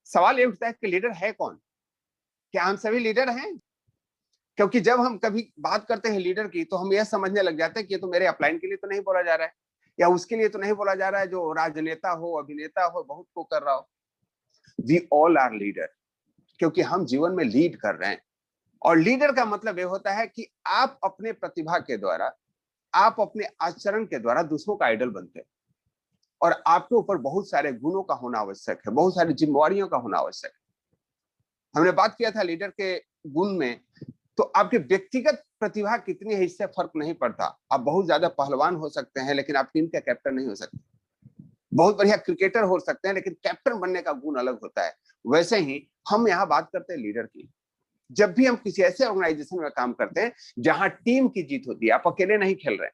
सवाल ये उठता है कि लीडर है कौन? क्या हम सभी लीडर हैं? क्योंकि जब हम कभी बात करते हैं लीडर की तो हम यह समझने लग जाते हैं कि ये तो मेरे अपलाइन के लिए तो नहीं बोला जा रहा है, या उसके लिए तो नहीं बोला जा रहा है जो राजनेता हो, अभिनेता हो, बहुत को कर रहा हो। वी ऑल आर लीडर, क्योंकि हम जीवन में लीड कर रहे हैं। और लीडर का मतलब यह होता है कि आप अपने प्रतिभा के द्वारा, आप अपने आचरण के द्वारा दूसरों का आइडल बनते हैं। और आपके ऊपर बहुत सारे गुणों का होना आवश्यक है, बहुत सारी जिम्मेवारियों का होना आवश्यक है। हमने बात किया था लीडर के गुण में, तो आपके व्यक्तिगत प्रतिभा कितनी है इससे फर्क नहीं पड़ता। आप बहुत ज्यादा पहलवान हो सकते हैं लेकिन आप टीम के कैप्टन नहीं हो सकते। बहुत बढ़िया क्रिकेटर हो सकते हैं लेकिन कैप्टन बनने का गुण अलग होता है। वैसे ही हम यहाँ बात करते हैं लीडर की। जब भी हम किसी ऐसे ऑर्गेनाइजेशन में काम करते हैं जहां टीम की जीत होती है, आप अकेले नहीं खेल रहे।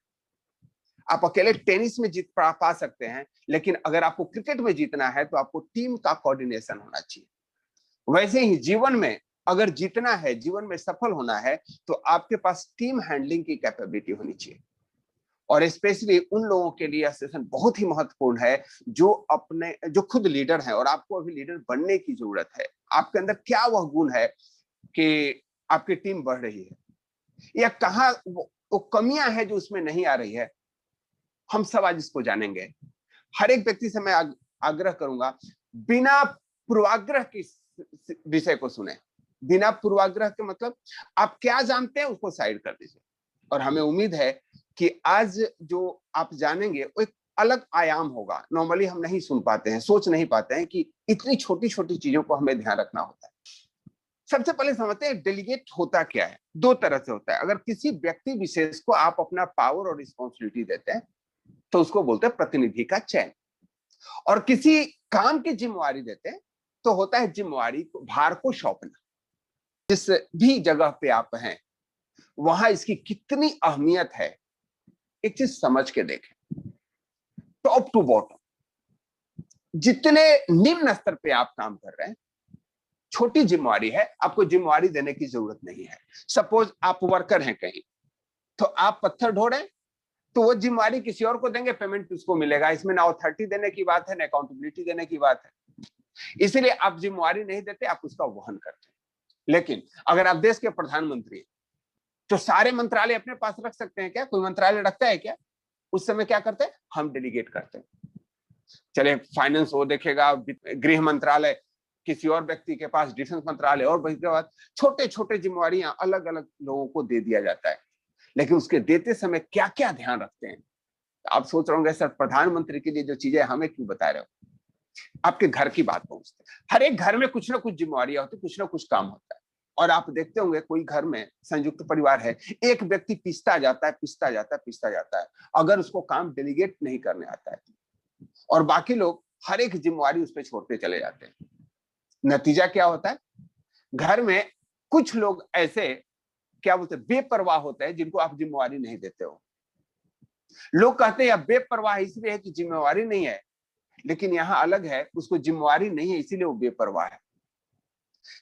आप अकेले टेनिस में जीत पा सकते हैं, लेकिन अगर आपको क्रिकेट में जीतना है तो आपको टीम का कोऑर्डिनेशन होना चाहिए। वैसे ही जीवन में अगर जीतना है, जीवन में सफल होना है, तो आपके पास टीम हैंडलिंग की कैपेबिलिटी होनी चाहिए। और स्पेशली उन लोगों के लिए सेशन बहुत ही महत्वपूर्ण है जो खुद लीडर हैं और आपको अभी लीडर बनने की जरूरत है। आपके अंदर क्या वह गुण है कि आपकी टीम बढ़ रही है, या कहाँ वो कमियां हैं जो उसमें नहीं आ रही है। हम सब आज इसको जानेंगे। हर एक व्यक्ति से मैं आग्रह करूंगा, बिना पूर्वाग्रह की विषय को सुने। बिना पूर्वाग्रह के मतलब आप क्या जानते हैं उसको साइड कर दीजिए। और हमें उम्मीद है कि आज जो आप जानेंगे वो एक अलग आयाम होगा। नॉर्मली हम नहीं सुन पाते हैं, सोच नहीं पाते हैं कि इतनी छोटी छोटी चीजों को हमें ध्यान रखना होता है। सबसे पहले समझते हैं डेलीगेट होता क्या है। दो तरह से होता है। अगर किसी व्यक्ति विशेष को आप अपना पावर और रिस्पॉन्सिबिलिटी देते हैं तो उसको बोलते हैं प्रतिनिधि का चयन। और किसी काम की जिम्मेवारी देते हैं तो होता है जिम्मेवारी को, भार को सौंपना। जिस भी जगह पे आप हैं वहां इसकी कितनी अहमियत है एक चीज समझ के देखें। टॉप टू बॉटम, जितने निम्न स्तर पे आप काम कर रहे हैं, छोटी जिम्मेवारी है, आपको जिम्मेवारी देने की जरूरत नहीं है। सपोज आप वर्कर हैं कहीं, तो आप पत्थर ढो रहे हैं, तो वो जिम्मेवारी किसी और को देंगे, पेमेंट उसको मिलेगा। इसमें ना अथॉरिटी देने की बात है, ना अकाउंटेबिलिटी देने की बात है। इसीलिए आप जिम्मेवारी नहीं देते, आप उसका वहन करते हैं। लेकिन अगर आप देश के प्रधानमंत्री हैं तो सारे मंत्रालय अपने पास रख सकते हैं क्या? कोई मंत्रालय रखता है क्या? उस समय क्या करते हैं? हम डेलीगेट करते हैं। चले फाइनेंस वो देखेगा, गृह मंत्रालय किसी और व्यक्ति के पास, डिफेंस मंत्रालय, और उसके बाद छोटे छोटे जिम्मेवारियां अलग अलग लोगों को दे दिया जाता है। लेकिन उसके देते समय क्या क्या ध्यान रखते हैं? आप सोच रहे होंगे सर प्रधानमंत्री के लिए जो चीजें हमें क्यों बता रहे हो? आपके घर की बात पहुंचते हैं। हर एक घर में कुछ ना कुछ जिम्मेवारियां होती, कुछ ना कुछ काम होता है। और आप देखते होंगे कोई घर में संयुक्त परिवार है, एक व्यक्ति पिसता जाता है, पिसता जाता है, पिसता जाता है, अगर उसको काम डेलीगेट नहीं करने आता है, और बाकी लोग हर एक जिम्मेवारी उस पर छोड़ते चले जाते हैं। नतीजा क्या होता है? घर में कुछ लोग ऐसे क्या बोलते हैं, बेपरवाह होते हैं, जिनको आप जिम्मेवारी नहीं देते हो। लोग कहते हैं बेपरवाह इसलिए है कि जिम्मेवारी नहीं है, लेकिन यहां अलग है, उसको जिम्मेवारी नहीं है इसीलिए वो बेपरवाह है।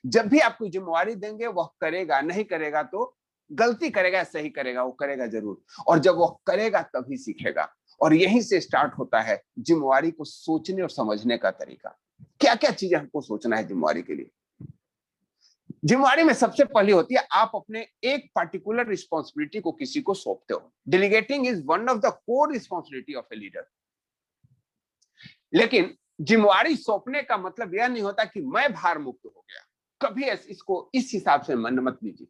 जब भी आपको जिम्मेवारी देंगे वह करेगा, नहीं करेगा तो गलती करेगा, सही करेगा, वो करेगा जरूर। और जब वह करेगा तभी सीखेगा। और यहीं से स्टार्ट होता है जिम्मेवारी को सोचने और समझने का तरीका। क्या क्या चीजें हमको सोचना है जिम्मेवारी के लिए? जिम्मेवारी में सबसे पहली होती है आप अपने एक पर्टिकुलर रिस्पॉन्सिबिलिटी को किसी को सौंपते हो। Delegating is one of the core responsibility of a leader. लेकिन जिम्मेवारी सौंपने का मतलब यह नहीं होता कि मैं भार मुक्त हो गया। कभी इसको इस हिसाब से मन मत लीजिए।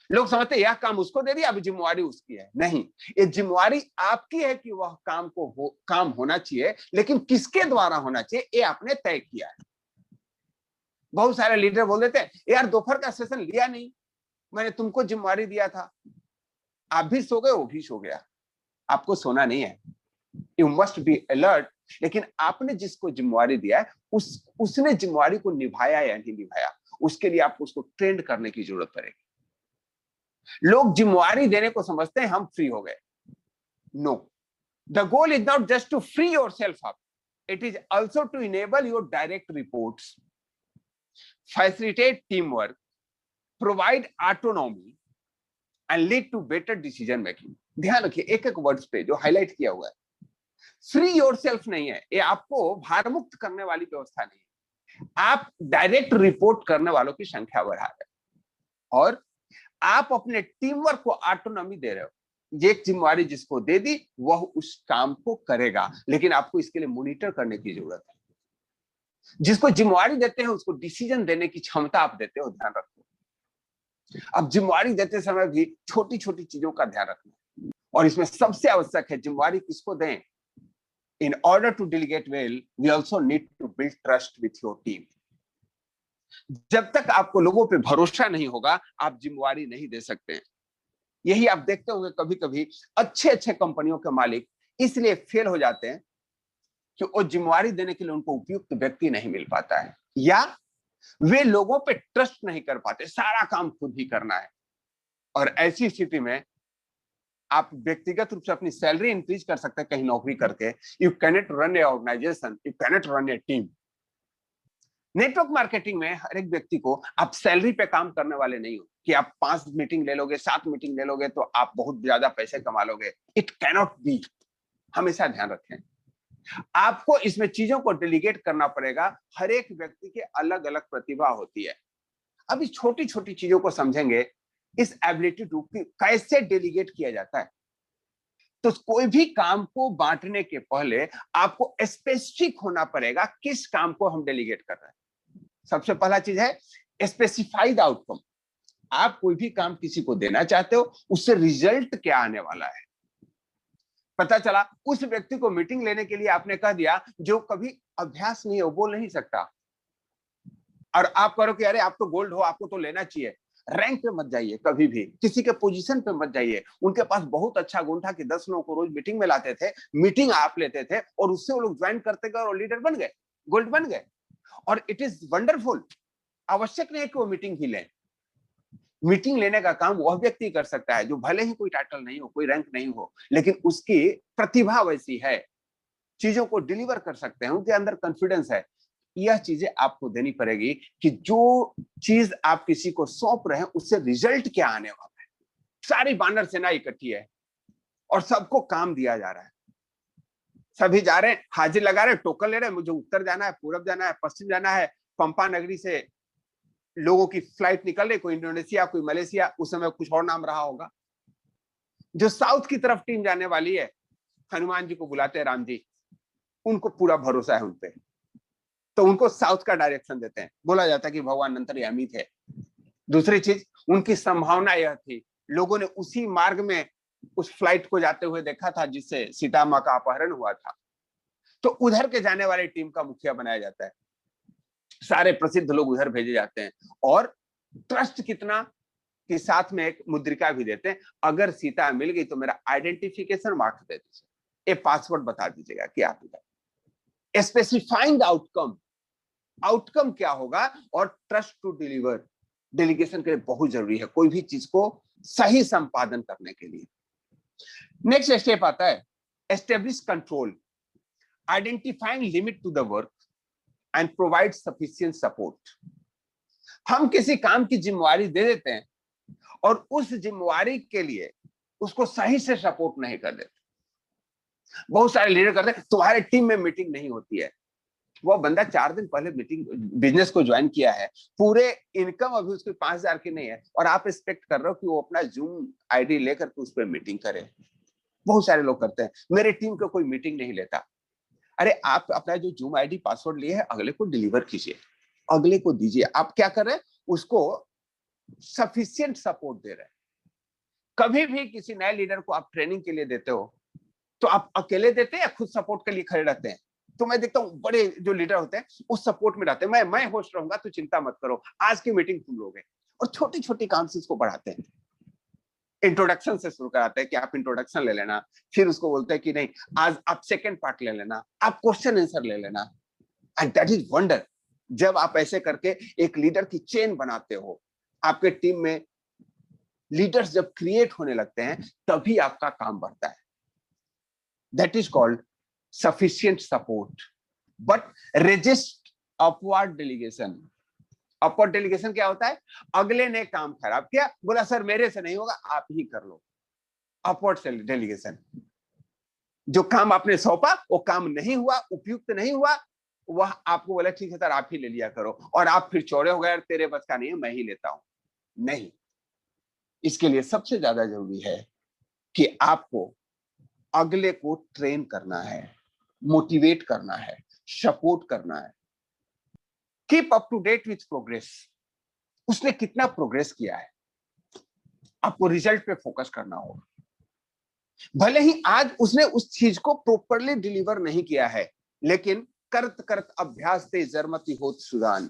लोग समझते यह काम उसको दे दिया, अब जिम्मेवारी उसकी है। नहीं, ये जिम्मेवारी आपकी है कि वह काम होना चाहिए, लेकिन किसके द्वारा होना चाहिए ये आपने तय किया है। बहुत सारे लीडर बोल देते हैं यार दोपहर का सेशन लिया नहीं, मैंने तुमको जिम्मेवारी दिया था, आप भी सो गए, वो भी सो गया। आपको सोना नहीं है, यू मस्ट बी अलर्ट। लेकिन आपने जिसको जिम्मेवारी दिया है उसने जिम्मेवारी को निभाया या नहीं निभाया, उसके लिए आपको उसको ट्रेंड करने की जरूरत पड़ेगी। लोग जिम्मेवारी देने को समझते हैं हम फ्री हो गए। No, the goal is not just to free yourself up, it is also to enable your direct reports, facilitate team work, provide autonomy and lead to better decision making. ध्यान रखिए एक एक words पे जो highlight किया हुआ है। Free your self नहीं है, ये आपको भार मुक्त करने वाली व्यवस्था नहीं है। आप डायरेक्ट रिपोर्ट करने वालों की संख्या बढ़ा रहे हो और आप अपने टीम वर्क को ऑटोनॉमी दे रहे हो। ये एक जिम्मेवारी जिसको दे दी वह उस काम को करेगा, लेकिन आपको इसके लिए मॉनिटर करने की जरूरत है। जिसको जिम्मेवारी देते हैं उसको डिसीजन देने की क्षमता आप देते हो, ध्यान रखो। अब जिम्मेवारी देते समय भी छोटी छोटी चीजों का ध्यान रखना, और इसमें सबसे आवश्यक है जिम्मेवारी किसको दें। In order to delegate well, we also need to build trust with your team. जब तक आपको लोगों पे भरोसा नहीं होगा आप जिम्मेवारी नहीं दे सकते हैं। यही आप देखते होंगे कभी कभी अच्छे अच्छे कंपनियों के मालिक इसलिए फेल हो जाते हैं कि वो जिम्मेवारी देने के लिए उनको उपयुक्त व्यक्ति नहीं मिल पाता है, या वे लोगों पे ट्रस्ट नहीं कर पाते, सारा काम खुद ही करना है। और ऐसी स्थिति में आप व्यक्तिगत रूप से अपनी सैलरी इंक्रीज कर सकते हैं कहीं नौकरी करके। You cannot run a organization, you cannot run a team. Network marketing में हर एक व्यक्ति को आप सैलरी पे काम करने वाले नहीं हो कि आप 5 मीटिंग ले लोगे, 7 मीटिंग ले लोगे तो आप बहुत ज्यादा पैसे कमा लोगे। It cannot be. हमेशा ध्यान रखें, आपको इसमें चीजों को डेलीगेट करना पड़ेगा। हर एक व्यक्ति के अलग अलग प्रतिभा होती है। अब इस छोटी छोटी चीजों को समझेंगे, इस एबिलिटी टू कैसे डेलीगेट किया जाता है। तो कोई भी काम को बांटने के पहले आपको स्पेसिफिक होना पड़ेगा किस काम को हम डेलीगेट कर रहे हैं। सबसे पहला चीज है स्पेसिफाइड आउटकम। आप कोई भी काम किसी को देना चाहते हो, उससे रिजल्ट क्या आने वाला है। पता चला उस व्यक्ति को मीटिंग लेने के लिए आपने कह दिया जो कभी अभ्यास नहीं है, वो बोल नहीं सकता, और आप करो कि अरे आप तो गोल्ड हो, आपको तो लेना चाहिए। रैंक पे मत जाइए, कभी भी किसी के पोजीशन पे मत जाइए। उनके पास बहुत अच्छा गुण था कि 10 लोगों को रोज मीटिंग में लाते थे, मीटिंग आप लेते थे और उससे वो लोग ज्वाइन करते गए और लीडर बन गए, गोल्ड बन गए। और इट इज वंडरफुल। आवश्यक नहीं है कि वो मीटिंग ही लें। मीटिंग लेने का काम वह व्यक्ति कर सकता है जो भले ही कोई टाइटल नहीं हो, कोई रैंक नहीं हो, लेकिन उसकी प्रतिभा वैसी है, चीजों को डिलीवर कर सकते हैं, उनके अंदर कॉन्फिडेंस है। यह चीजें आपको देनी पड़ेगी कि जो चीज आप किसी को सौंप रहे हैं उससे रिजल्ट क्या आने वाला है। सारी बानर सेना इकट्ठी है और सबको काम दिया जा रहा है, सभी जा रहे हैं, हाजिर लगा रहे हैं, टोकन ले रहे हैं, मुझे उत्तर जाना है, पूरब जाना है, पश्चिम जाना है। पंपा नगरी से लोगों की फ्लाइट निकल रही, कोई इंडोनेशिया, कोई मलेशिया, उस समय कुछ और नाम रहा होगा। जो साउथ की तरफ टीम जाने वाली है, हनुमान जी को बुलाते हैं, राम जी, उनको पूरा भरोसा है उनपे, तो उनको साउथ का डायरेक्शन देते हैं। बोला जाता है कि भगवान अंतर्यामी थे। दूसरी चीज, उनकी संभावना यह थी, लोगों ने उसी मार्ग में उस फ्लाइट को जाते हुए देखा था जिससे सीता माँ का अपहरण हुआ था, तो उधर के जाने वाली टीम का मुखिया बनाया जाता है। सारे प्रसिद्ध लोग उधर भेजे जाते हैं और ट्रस्ट कितना कि साथ में एक मुद्रिका भी देते हैं, अगर सीता मिल गई तो मेरा आइडेंटिफिकेशन मार्क्स दे दीजिए, ये पासवर्ड बता दीजिएगा कि आप इधर। स्पेसिफाइंग आउटकम, आउटकम क्या होगा, और ट्रस्ट टू डिलीवर, डेलीगेशन के लिए बहुत जरूरी है कोई भी चीज को सही संपादन करने के लिए। नेक्स्ट स्टेप आता है establish control, identifying limit to the work and provide sufficient support. हम किसी काम की जिम्मेवारी दे देते हैं और उस जिम्मेवारी के लिए उसको सही से सपोर्ट नहीं कर देते। बहुत सारे लीडर करते हैं, तुम्हारे टीम में मीटिंग नहीं होती है। वो बंदा 4 दिन पहले मीटिंग बिजनेस को ज्वाइन किया है, पूरे इनकम अभी उसकी 5,000 की नहीं है, और आप एक्सपेक्ट कर रहे हो कि वो अपना जूम आईडी लेकर के उस पर मीटिंग करे। बहुत सारे लोग करते हैं, मेरे टीम को कोई मीटिंग नहीं लेता। अरे आप अपना जो जूम आईडी पासवर्ड लिए है अगले को डिलीवर कीजिए, अगले को दीजिए। आप क्या कर रहे हैं, उसको सफिशिएंट सपोर्ट दे रहे हैं। कभी भी किसी नए लीडर को आप ट्रेनिंग के लिए देते हो तो आप अकेले देते हैं या खुद सपोर्ट के लिए खड़े रहते हैं। तो मैं देखता हूं बड़े जो लीडर होते हैं उस सपोर्ट में रहते हैं, मैं होस्ट रहूंगा तो चिंता मत करो, आज की मीटिंग तुम लोगे। और छोटी छोटी काम से इसको बढ़ाते हैं। इंट्रोडक्शन से शुरू कराते हैं कि आप इंट्रोडक्शन ले लेना, फिर उसको बोलते हैं कि नहीं आज आप सेकंड पार्ट ले लेना, आप क्वेश्चन आंसर ले लेना। And that is wonder. जब आप ऐसे करके एक लीडर की चेन बनाते हो, आपके टीम में लीडर्स जब क्रिएट होने लगते हैं तभी आपका काम बढ़ता है। That is called sufficient support, but resist upward delegation. Upward delegation क्या होता है, अगले ने काम खराब किया, बोला सर मेरे से नहीं होगा, आप ही कर लो। अपवर्ड डेलीगेशन, जो काम आपने सौंपा वो काम नहीं हुआ, उपयुक्त नहीं हुआ, वह आपको बोला ठीक है सर आप ही ले लिया करो, और आप फिर चौड़े हो गए, तेरे बस का नहीं है मैं ही लेता हूं। नहीं, इसके लिए सबसे ज्यादा जरूरी है कि आपको अगले को ट्रेन करना है, मोटिवेट करना है, सपोर्ट करना है। Keep up to date with progress. उसने कितना प्रोग्रेस किया है, आपको रिजल्ट पे फोकस करना होगा। भले ही आज उसने उस चीज को प्रॉपरली डिलीवर नहीं किया है, लेकिन करत करत अभ्यास ते जरमती होत सुदान,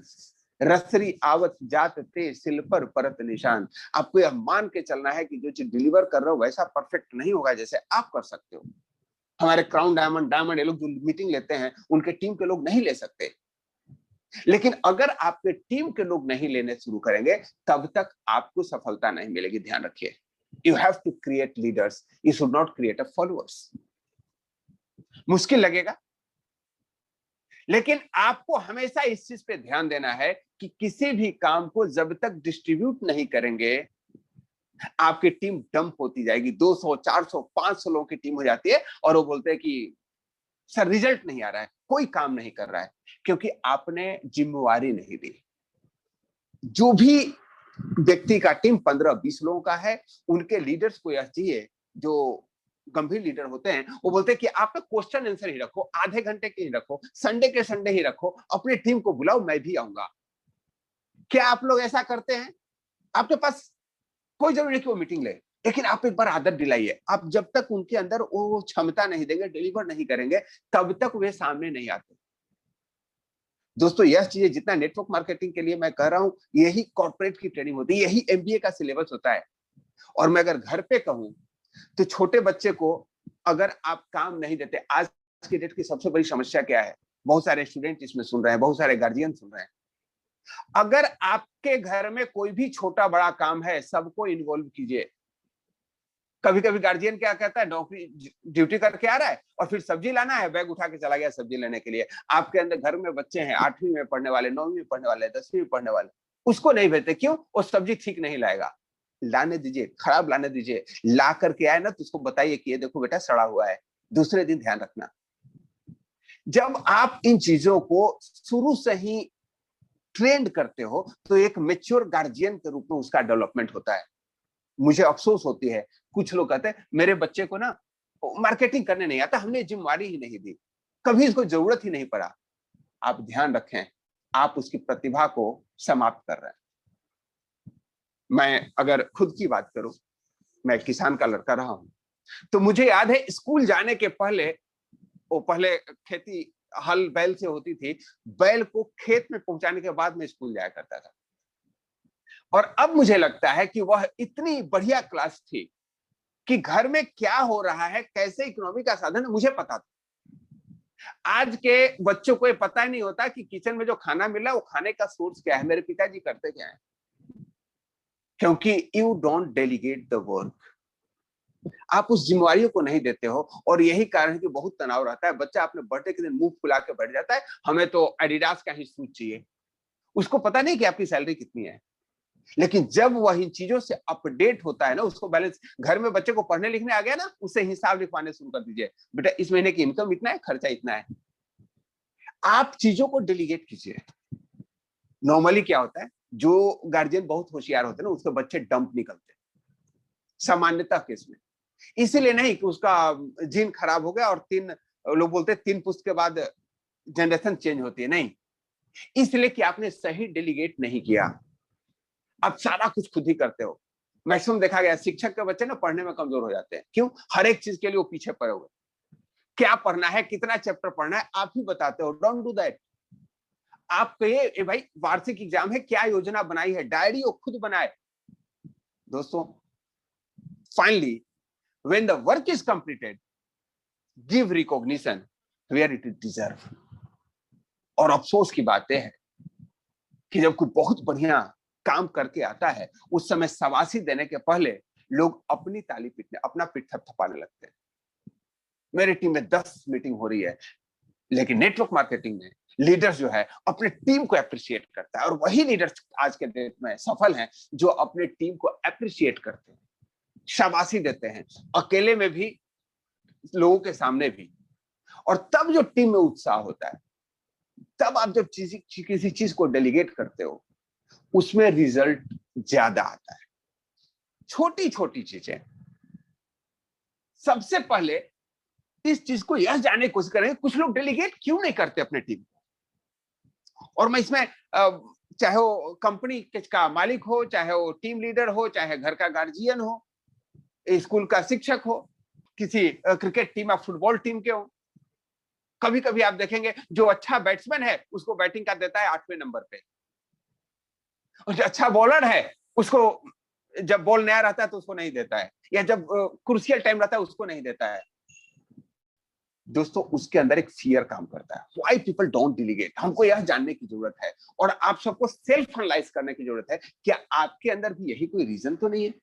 रसरी आवत जात ते सिल पर परत निशान। आपको यह मान के चलना है कि जो चीज डिलीवर कर रहे हो वैसा परफेक्ट नहीं होगा जैसे आप कर सकते हो। हमारे क्राउन डायमंड ये लोग जो मीटिंग लेते हैं उनके टीम के लोग नहीं ले सकते, लेकिन अगर आपके टीम के लोग नहीं लेने शुरू करेंगे तब तक आपको सफलता नहीं मिलेगी। ध्यान रखिए, you have to create leaders, you should not create a followers. मुश्किल लगेगा, लेकिन आपको हमेशा इस चीज पे ध्यान देना है कि किसी भी काम को जब तक डिस्ट्रीब्यूट नहीं करेंगे आपकी टीम डंप होती जाएगी। 200 400 500 लोगों की टीम हो जाती है और वो बोलते हैं कि सर रिजल्ट नहीं आ रहा है, कोई काम नहीं कर रहा है, क्योंकि आपने जिम्मेवारी नहीं दी। जो भी व्यक्ति का टीम 15-20 लोगों का है, उनके लीडर्स को यह चाहिए, जो गंभीर लीडर होते हैं वो बोलते हैं कि आप तो क्वेश्चन आंसर ही रखो, आधे घंटे के ही रखो, संडे के संडे ही रखो, अपनी टीम को बुलाओ मैं भी आऊंगा। क्या आप लोग ऐसा करते हैं? आपके पास कोई जरूरी नहीं कि वो मीटिंग ले, लेकिन आप एक बार आदत दिलाइए। आप जब तक उनके अंदर वो क्षमता नहीं देंगे, डिलीवर नहीं करेंगे, तब तक वे सामने नहीं आते। दोस्तों यह चीजें जितना नेटवर्क मार्केटिंग के लिए मैं कह रहा हूं, यही कॉर्पोरेट की ट्रेनिंग होती है, यही एमबीए का सिलेबस होता है। और मैं अगर घर पे कहूं तो छोटे बच्चे को अगर आप काम नहीं देते, आज की डेट की सबसे बड़ी समस्या क्या है, बहुत सारे स्टूडेंट इसमें सुन रहे हैं, बहुत सारे गार्जियन सुन रहे हैं। अगर आपके घर में कोई भी छोटा बड़ा काम है सबको इन्वॉल्व कीजिए। कभी कभी गार्जियन क्या कहता है, नौकरी ड्यूटी करके आ रहा है और फिर सब्जी लाना है, बैग उठा के चला गया सब्जी लेने के लिए। आपके अंदर घर में बच्चे हैं 8वीं में पढ़ने वाले, 9वीं में पढ़ने वाले, 10वीं में पढ़ने वाले, उसको नहीं भेजते, क्यों? वो सब्जी ठीक नहीं लाएगा। लाने दीजिए, खराब लाने दीजिए, ला करके आए ना तो उसको बताइए कि ये देखो बेटा सड़ा हुआ है, दूसरे दिन ध्यान रखना। जब आप इन चीजों को शुरू से ही ट्रेंड करते हो तो एक मेच्योर गार्जियन के रूप में उसका डेवलपमेंट होता है। मुझे अफसोस होती है, कुछ लोग कहते हैं मेरे बच्चे को ना मार्केटिंग करने नहीं आता, हमने जिम्मेवारी ही नहीं दी, कभी इसको जरूरत ही नहीं पड़ा। आप ध्यान रखें, आप उसकी प्रतिभा को समाप्त कर रहे हैं। मैं अगर खुद की बात करूं, मैं किसान का लड़का रहा हूं, तो मुझे याद है स्कूल जाने के पहले, वो पहले खेती हल बैल से होती थी, बैल को खेत में पहुंचाने के बाद मैं स्कूल जाया करता था। और अब मुझे लगता है कि वह इतनी बढ़िया क्लास थी कि घर में क्या हो रहा है, कैसे इकोनॉमी का साधन है, मुझे पता था। आज के बच्चों को ये पता ही नहीं होता कि किचन में जो खाना मिल रहा है वो खाने का सोर्स क्या है, मेरे पिताजी करते क्या है, क्योंकि you don't delegate the work. आप उस जिम्मेवारियों को नहीं देते हो, और यही कारण है कि बहुत तनाव रहता है। बच्चा अपने बर्थडे के दिन मुंह फुला के बैठ जाता है, हमें तो एडिडास का ही शूज चाहिए। उसको पता नहीं कि आपकी सैलरी कितनी है, लेकिन जब वह इन चीजों से अपडेट होता है ना, उसको बैलेंस, घर में बच्चे को पढ़ने लिखने आ गया ना, उससे हिसाब लिखवाने शुरू कर दीजिए, बेटा इस महीने की इनकम इतना है, खर्चा इतना है। आप चीजों को डेलीगेट कीजिए। नॉर्मली क्या होता है, जो गार्जियन बहुत होशियार होते हैं ना, उसके बच्चे डंप निकलते हैं सामान्यतः केस में। इसीलिए नहीं कि उसका जीन खराब हो गया और लोग बोलते हैं 3 पुश्त के बाद जनरेशन चेंज होती है, नहीं, इसलिए कि आपने सही डेलीगेट नहीं किया। आप सारा कुछ खुद ही करते हो। मैक्सिमम देखा गया शिक्षक के बच्चे ना पढ़ने में कमजोर हो जाते हैं, क्यों? हर एक चीज के लिए वो पीछे पड़े हुए। क्या पढ़ना है, कितना चैप्टर पढ़ना है, आप ही बताते हो, डोंट डू दैट। आप कहिए भाई वार्षिक एग्जाम है, क्या योजना बनाई है, डायरी वो खुद बनाए। दोस्तों finally when the work is completed, give recognition where it is deserve. और अफसोस की बात है कि जब कोई बहुत बढ़िया काम करके आता है, उस समय शाबाशी देने के पहले लोग अपनी ताली पीटने, अपना पीठ थपथपाने लगते हैं। मेरी टीम में 10 मीटिंग हो रही है, लेकिन नेटवर्क मार्केटिंग में लीडर जो है अपने टीम को अप्रिशिएट करता है, और वही लीडर्स आज के डेट में सफल हैं जो अपने टीम को अप्रिशिएट करते हैं, शाबाशी देते हैं, अकेले में भी, लोगों के सामने भी। और तब जो टीम में उत्साह होता है, तब आप जब किसी चीज को डेलीगेट करते हो उसमें रिजल्ट ज्यादा आता है। छोटी छोटी चीजें, सबसे पहले इस चीज को यह जानने की कोशिश करें कुछ लोग डेलीगेट क्यों नहीं करते अपने टीम को। और मैं इसमें चाहे वो कंपनी का मालिक हो, चाहे वो टीम लीडर हो, चाहे घर का गार्जियन हो, स्कूल का शिक्षक हो, किसी क्रिकेट टीम या फुटबॉल टीम के हो, कभी कभी आप देखेंगे जो अच्छा बैट्समैन है उसको बैटिंग का देता है 8वें नंबर पे, और जो अच्छा बॉलर है उसको जब बॉल नया रहता है तो उसको नहीं देता है, या जब क्रूशियल टाइम रहता है उसको नहीं देता है। दोस्तों उसके अंदर एक फियर काम करता है। व्हाई पीपल डोंट डेलीगेट, हमको यह जानने की जरूरत है और आप सबको सेल्फ एनालाइज करने की जरूरत है क्या आपके अंदर भी यही कोई रीजन तो नहीं है।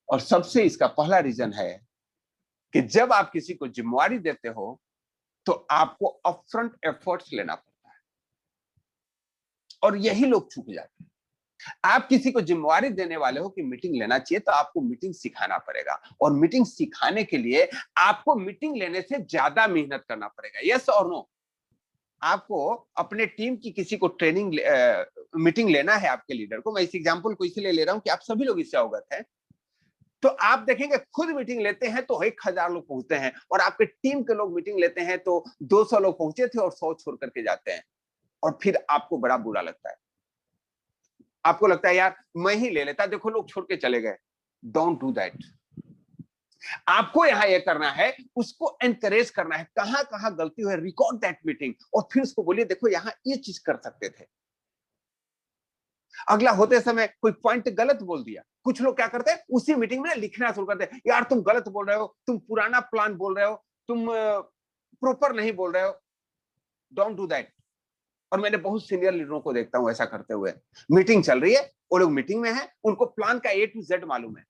और सबसे इसका पहला रीजन है कि जब आप किसी को जिम्मेवारी देते हो तो आपको अपफ्रंट एफर्ट्स लेना पड़ता है, और यही लोग चूक जाते हैं। आप किसी को जिम्मेवारी देने वाले हो कि मीटिंग लेना चाहिए, तो आपको मीटिंग सिखाना पड़ेगा, और मीटिंग सिखाने के लिए आपको मीटिंग लेने से ज्यादा मेहनत करना पड़ेगा। यस और नो? आपको अपने टीम की किसी को ट्रेनिंग मीटिंग लेना है, आपके लीडर को, मैं इस एग्जांपल को इसलिए ले रहा हूं कि आप सभी लोग इससे अवगत हैं, तो आप देखेंगे खुद मीटिंग लेते हैं तो 1000 लोग पहुंचते हैं, और आपके टीम के लोग मीटिंग लेते हैं तो 200 लोग पहुंचे थे और 100 छोड़ करके जाते हैं, और फिर आपको बड़ा बुरा लगता है। आपको लगता है यार मैं ही ले लेता, देखो लोग छोड़ के चले गए। Don't do that. आपको यहां यह करना है, उसको एनकरेज करना है, कहां कहां गलती हुई, रिकॉर्ड दैट मीटिंग, और फिर उसको बोलिए देखो यहां ये चीज कर सकते थे। अगला होते समय कोई पॉइंट गलत बोल दिया, कुछ लोग क्या करते हैं उसी मीटिंग में लिखना शुरू करते हैं, यार तुम गलत बोल रहे हो, तुम पुराना प्लान बोल रहे हो, तुम प्रॉपर नहीं बोल रहे हो। Don't do that. और मैंने बहुत सीनियर लीडरों को देखता हूं ऐसा करते हुए। मीटिंग चल रही है, वो लोग मीटिंग में है, उनको प्लान का A to Z मालूम है,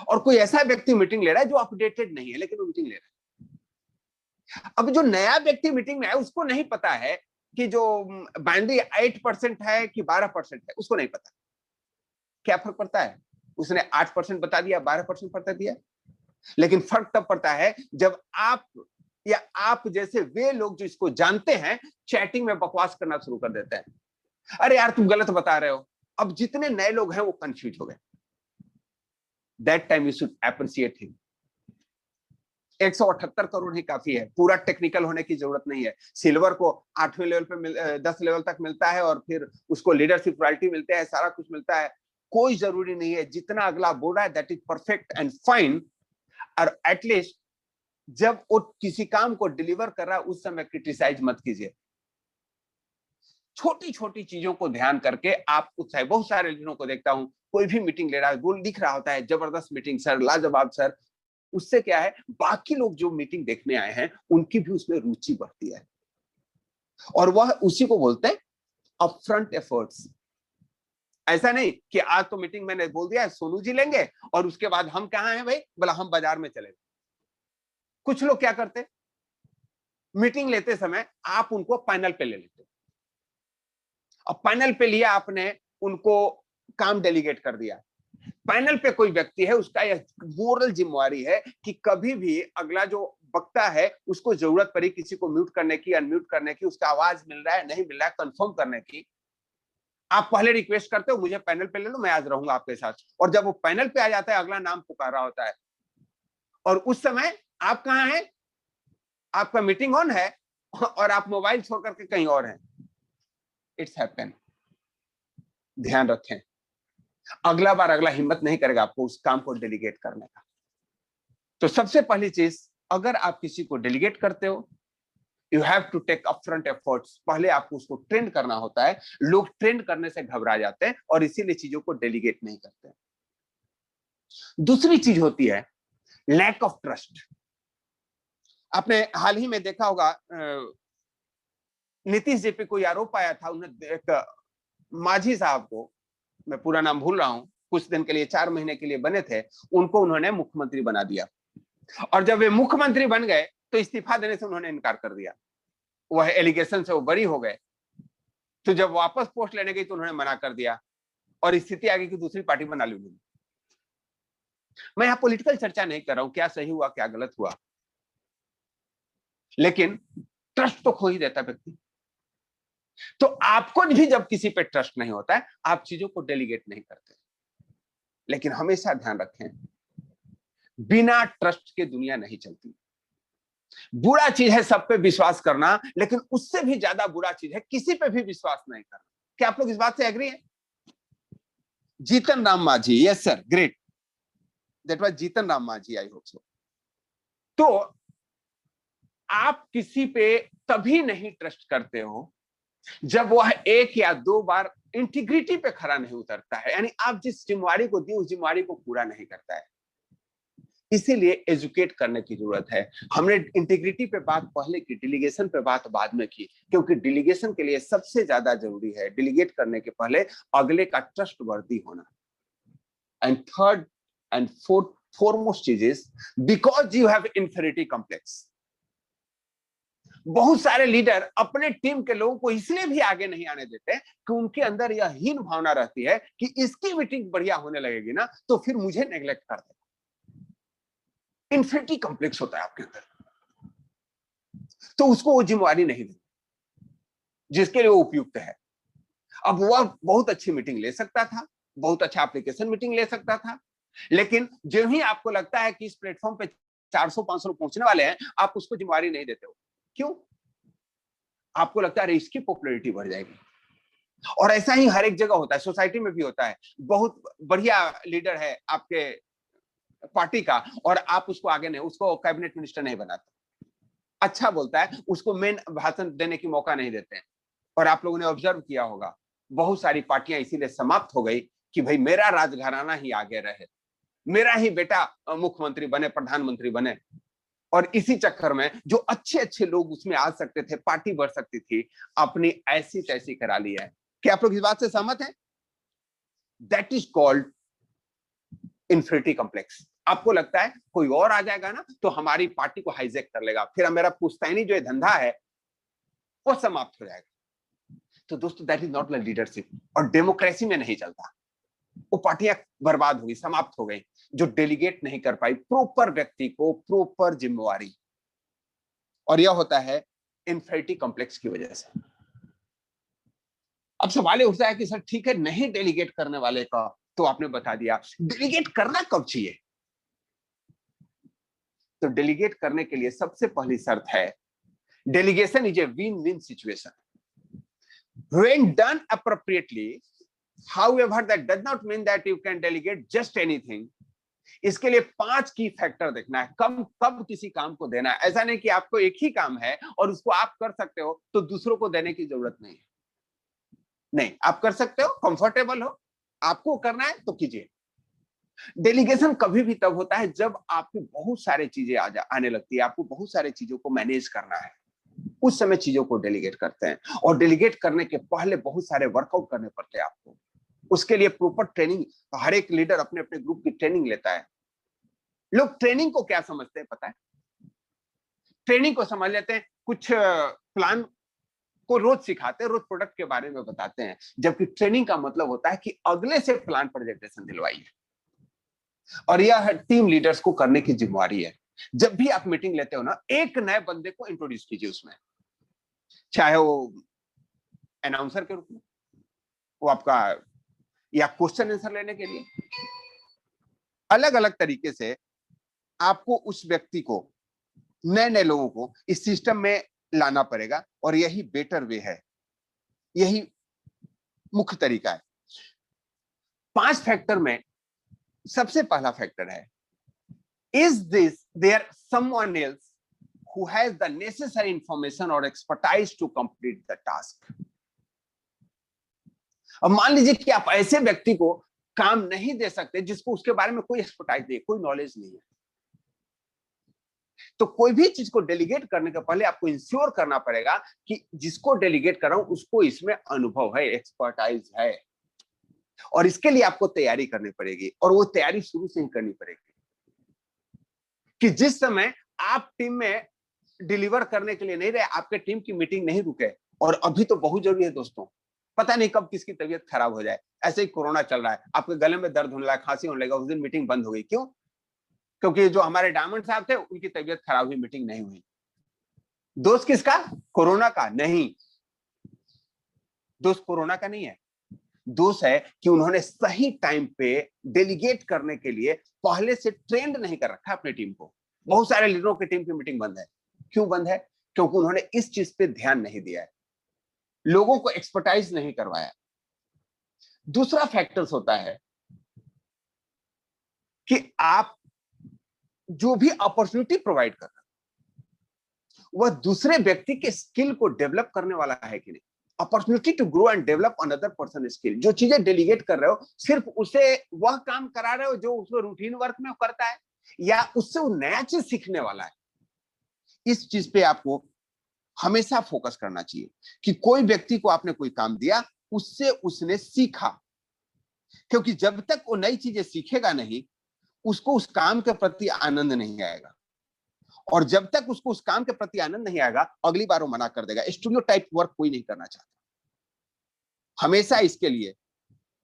और कोई ऐसा व्यक्ति मीटिंग ले रहा है जो अपडेटेड नहीं है, लेकिन वो मीटिंग ले रहा है। अब जो नया व्यक्ति मीटिंग में है उसको नहीं पता है कि जो बाइनरी 8% है कि 12% है, उसको नहीं पता। क्या फर्क पड़ता है, उसने 8% बता दिया, 12% बता दिया, लेकिन फर्क तब पड़ता है जब आप या आप जैसे वे लोग जो इसको जानते हैं चैटिंग में बकवास करना शुरू कर देते हैं, अरे यार तुम गलत बता रहे हो। अब जितने नए लोग हैं वो कंफ्यूज हो गए। That time you should appreciate him. 178 crore ही काफी है, पूरा टेक्निकल होने की जरूरत नहीं है। सिल्वर को 8वें लेवल पे 10 लेवल तक मिलता है, और फिर उसको लीडरशिप रॉयल्टी मिलते हैं, सारा कुछ मिलता है। कोई जरूरी नहीं है, जितना अगला बोल रहा है that is perfect and fine. और एटलीस्ट जब वो किसी काम को डिलीवर कर रहा है उस समय क्रिटिसाइज मत कीजिए। छोटी छोटी चीजों को ध्यान करके आप उत्साह, बहुत सारे लीडरों को देखता हूं, कोई भी मीटिंग ले रहा है, वो लिख रहा होता है जबरदस्त मीटिंग सर, लाजवाब सर। उससे क्या है, बाकी लोग जो मीटिंग देखने आए हैं उनकी भी उसमें रुचि बढ़ती है, और वह उसी को बोलते हैं अपफ्रंट एफर्ट्स। ऐसा नहीं कि आज तो मीटिंग मैंने बोल दिया सोनू जी लेंगे और उसके बाद हम कहाँ हैं भाई, बोला हम बाजार में चले। कुछ लोग क्या करते, मीटिंग लेते समय आप उनको पैनल पे ले लेते, अब पैनल पे लिया आपने, उनको काम डेलीगेट कर दिया। पैनल पे कोई व्यक्ति है, उसका यह मोरल जिम्मेवारी है कि कभी भी अगला जो वक्ता है उसको जरूरत पड़ी किसी को म्यूट करने की, अनम्यूट करने की, उसका आवाज मिल रहा है नहीं मिल रहा है कंफर्म करने की, आप पहले रिक्वेस्ट करते हो मुझे पैनल पे ले लो, मैं आज रहूंगा आपके साथ। और जब वो पैनल पे आ जाता है अगला नाम पुकार रहा होता है, और उस समय आप कहाँ हैं, आपका मीटिंग ऑन है और आप मोबाइल छोड़ करके कहीं और हैं। It's happen. ध्यान रखें, अगला बार अगला हिम्मत नहीं करेगा आपको उस काम को डेलीगेट करने का। तो सबसे पहली चीज, अगर आप किसी को डेलीगेट करते हो, you have to take upfront efforts. पहले आपको उसको ट्रेंड करना होता है। लोग ट्रेंड करने से घबरा जाते हैं और इसीलिए चीजों को डेलीगेट नहीं करते। दूसरी चीज होती है लैक ऑफ ट्रस्ट। आपने हाल ही में देखा होगा, नीतीश जी पे कोई आरोप आया था, उन्हें एक माझी साहब को, मैं पूरा नाम भूल रहा हूं, कुछ दिन के लिए 4 महीने के लिए बने थे, उनको उन्होंने मुख्यमंत्री बना दिया, और जब वे मुख्यमंत्री बन गए तो इस्तीफा देने से उन्होंने इनकार कर दिया। वह एलिगेशन से वो बरी हो गए, तो जब वापस पोस्ट लेने गई तो उन्होंने मना कर दिया, और स्थिति आगे की दूसरी पार्टी बना ली उन्होंने। मैं यहां पॉलिटिकल चर्चा नहीं कर रहा हूं क्या सही हुआ क्या गलत हुआ, लेकिन ट्रस्ट तो खो ही देता व्यक्ति। तो आपको भी जब किसी पे ट्रस्ट नहीं होता है, आप चीजों को डेलीगेट नहीं करते। लेकिन हमेशा ध्यान रखें, बिना ट्रस्ट के दुनिया नहीं चलती। बुरा चीज है सब पे विश्वास करना, लेकिन उससे भी ज्यादा बुरा चीज है किसी पे भी विश्वास नहीं करना। क्या आप लोग इस बात से एग्री हैं? Jitan Ram Manjhi, yes sir, great, that was Jitan Ram Manjhi, I hope so. तो आप किसी पे तभी नहीं ट्रस्ट करते हो जब वह एक या दो बार इंटीग्रिटी पे खरा नहीं उतरता है, यानी आप जिस जिम्मेवारी को दी उस जिम्मेवारी को पूरा नहीं करता है। इसीलिए एजुकेट करने की जरूरत है। हमने इंटीग्रिटी पे बात पहले की, डेलीगेशन पे बात बाद में की, क्योंकि डेलीगेशन के लिए सबसे ज्यादा जरूरी है डेलीगेट करने के पहले अगले का ट्रस्ट वर्दी होना। एंड थर्ड एंड foremost चीज is because you have inferiority complex. बहुत सारे लीडर अपने टीम के लोगों को इसलिए भी आगे नहीं आने देते कि उनके अंदर यह हीन भावना रहती है कि इसकी मीटिंग बढ़िया होने लगेगी ना तो फिर मुझे नेग्लेक्ट कर देगा। इंफिनिटी कॉम्प्लेक्स होता है आपके अंदर, तो उसको वो जिम्मेवारी नहीं देती जिसके लिए वो उपयुक्त है। अब वह बहुत अच्छी मीटिंग ले सकता था, बहुत अच्छा एप्लीकेशन मीटिंग ले सकता था, लेकिन जो ही आपको लगता है कि इस प्लेटफॉर्म पे 400-500 लोग पहुंचने वाले हैं, आप उसको जिम्मेवारी नहीं देते हो। क्यों? आपको लगता है इसकी पॉपुलैरिटी बढ़ जाएगी। और ऐसा ही हर एक जगह होता है, सोसाइटी में भी होता है। बहुत बढ़िया लीडर है आपके पार्टी का और आप उसको आगे नहीं, उसको कैबिनेट मिनिस्टर नहीं बनाते, अच्छा बोलता है, उसको मेन भाषण देने की मौका नहीं देते हैं। और आप लोगों ने ऑब्जर्व किया होगा, बहुत सारी पार्टियां इसीलिए समाप्त हो गई कि भाई मेरा राजघराना ही आगे रहे, मेरा ही बेटा मुख्यमंत्री बने, प्रधानमंत्री बने। और इसी चक्कर में जो अच्छे अच्छे लोग उसमें आ सकते थे, पार्टी बढ़ सकती थी, अपनी ऐसी तैसी करा ली है। क्या आप लोग इस बात से सहमत हैं? That is called infinity complex. आपको लगता है कोई और आ जाएगा ना तो हमारी पार्टी को हाईजैक कर लेगा, फिर मेरा पुश्तैनी जो धंधा है वो समाप्त हो जाएगा। तो दोस्तों, दैट इज नॉट लीडरशिप, और डेमोक्रेसी में नहीं चलता। वो पार्टियां बर्बाद हो गई, समाप्त हो गई, जो डेलीगेट नहीं कर पाई प्रॉपर व्यक्ति को प्रॉपर जिम्मेवारी। और यह होता है इंफिनिटी कॉम्प्लेक्स की वजह से। अब सवाल ये उठता है कि सर ठीक है, नहीं डेलीगेट करने वाले का तो आपने बता दिया, डेलीगेट करना कब चाहिए? तो डेलीगेट करने के लिए सबसे पहली शर्त है, delegation is a win win situation when done appropriately. However, that does not mean that you can delegate just anything. इसके लिए 5 की फैक्टर देखना है, कब किसी काम को देना है। ऐसा नहीं कि आपको एक ही काम है और उसको आप कर सकते हो तो दूसरों को देने की जरूरत नहीं है। नहीं, आप कर सकते हो, कंफर्टेबल हो, आपको करना है तो कीजिए। डेलीगेशन कभी भी तब होता है जब आपकी बहुत सारी चीजें आने लगती है, आपको बहुत सारी चीजों को मैनेज करना है, उस समय चीजों को डेलीगेट करते हैं। और डेलीगेट करने के पहले बहुत सारे वर्कआउट करने पड़ते हैं आपको, उसके लिए प्रॉपर ट्रेनिंग, हर एक लीडर अपने अपने ग्रुप की ट्रेनिंग लेता है। लोग ट्रेनिंग को क्या समझते हैं पता है? ट्रेनिंग को समझ लेते हैं कुछ प्लान को रोज सिखाते हैं, रोज प्रोडक्ट के बारे में बताते हैं, जबकि ट्रेनिंग का मतलब होता है कि अगले से प्लान प्रेजेंटेशन दिलवाइए। और यह टीम लीडर्स को करने की जिम्मेवारी है। जब भी आप मीटिंग लेते हो ना, एक नए बंदे को इंट्रोड्यूस कीजिए उसमें, चाहे वो अनाउंसर के रूप में, वो आपका, या क्वेश्चन आंसर लेने के लिए, अलग अलग तरीके से आपको उस व्यक्ति को, नए नए लोगों को इस सिस्टम में लाना पड़ेगा। और यही बेटर वे है, यही मुख्य तरीका है। 5 फैक्टर में सबसे पहला फैक्टर है, is this there someone else who has the necessary information or expertise to complete the task. अब मान लीजिए कि आप ऐसे व्यक्ति को काम नहीं दे सकते जिसको उसके बारे में कोई एक्सपर्टाइज नहीं, कोई नॉलेज नहीं है, तो कोई भी चीज को डेलीगेट करने के पहले आपको इंश्योर करना पड़ेगा कि जिसको डेलीगेट कर रहा हूं उसको इसमें अनुभव है, एक्सपर्टाइज है। और इसके लिए आपको तैयारी करनी पड़ेगी, और वो तैयारी शुरू से ही करनी पड़ेगी कि जिस समय आप टीम में डिलीवर करने के लिए नहीं रहे, आपके टीम की मीटिंग नहीं रुके। और अभी तो बहुत जरूरी है दोस्तों, पता नहीं कब किसकी तबीयत खराब हो जाए। ऐसे ही कोरोना चल रहा है, आपके गले में दर्द होने लगा, खांसी होने लगा, उस दिन मीटिंग बंद हो गई। क्यों? क्योंकि जो हमारे डायमंड साहब थे उनकी तबीयत खराब हुई, मीटिंग नहीं हुई। दोस्त किसका? कोरोना का नहीं। दोष कोरोना का नहीं है, दोष है कि उन्होंने सही टाइम पे डेलीगेट करने के लिए पहले से ट्रेंड नहीं कर रखा अपनी टीम को। बहुत सारे लीडरों की टीम की मीटिंग बंद है। क्यों बंद है? क्योंकि उन्होंने इस चीज पे ध्यान नहीं दिया है, लोगों को एक्सपर्टाइज नहीं करवाया। दूसरा फैक्टर्स होता है कि आप जो भी अपॉर्चुनिटी प्रोवाइड कर रहे हो वह दूसरे व्यक्ति के स्किल को डेवलप करने वाला है कि नहीं। Opportunity to grow and develop another person skill, जो चीजें डेलीगेट कर रहे हो सिर्फ उसे वह काम करा रहे हो जो उसमें रूटीन वर्क में करता है, या उससे वो नया चीज सीखने वाला है। इस चीज पे आपको हमेशा फोकस करना चाहिए कि कोई व्यक्ति को आपने कोई काम दिया, उससे उसने सीखा, क्योंकि जब तक वो नई चीजें सीखेगा नहीं, उसको उस काम के प्रति आनंद नहीं आएगा, और जब तक उसको उस काम के प्रति आनंद नहीं आएगा, अगली बार वो मना कर देगा। स्टूडियो टाइप वर्क कोई नहीं करना चाहता। हमेशा इसके लिए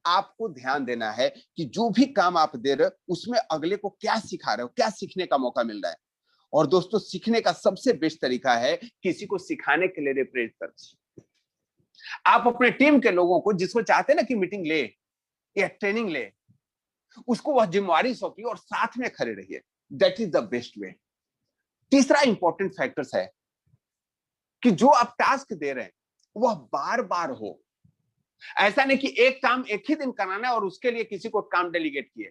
आपको ध्यान देना है कि जो भी काम आप दे रहे हो उसमें अगले को क्या सिखा रहे हो, क्या सीखने का मौका मिल रहा है। और दोस्तों, सीखने का सबसे बेस्ट तरीका है किसी को सिखाने के लिए रिप्रेजेंट करना। आप अपने टीम के लोगों को, जिसको चाहते ना कि मीटिंग ले या ट्रेनिंग ले, उसको वह जिम्मेवारी सौंपिए और साथ में खड़े रहिए। That is the best way. तीसरा इंपॉर्टेंट फैक्टर्स है कि जो आप टास्क दे रहे हैं वह बार बार हो। ऐसा नहीं कि एक काम एक ही दिन कराना है और उसके लिए किसी को काम डेलीगेट किए।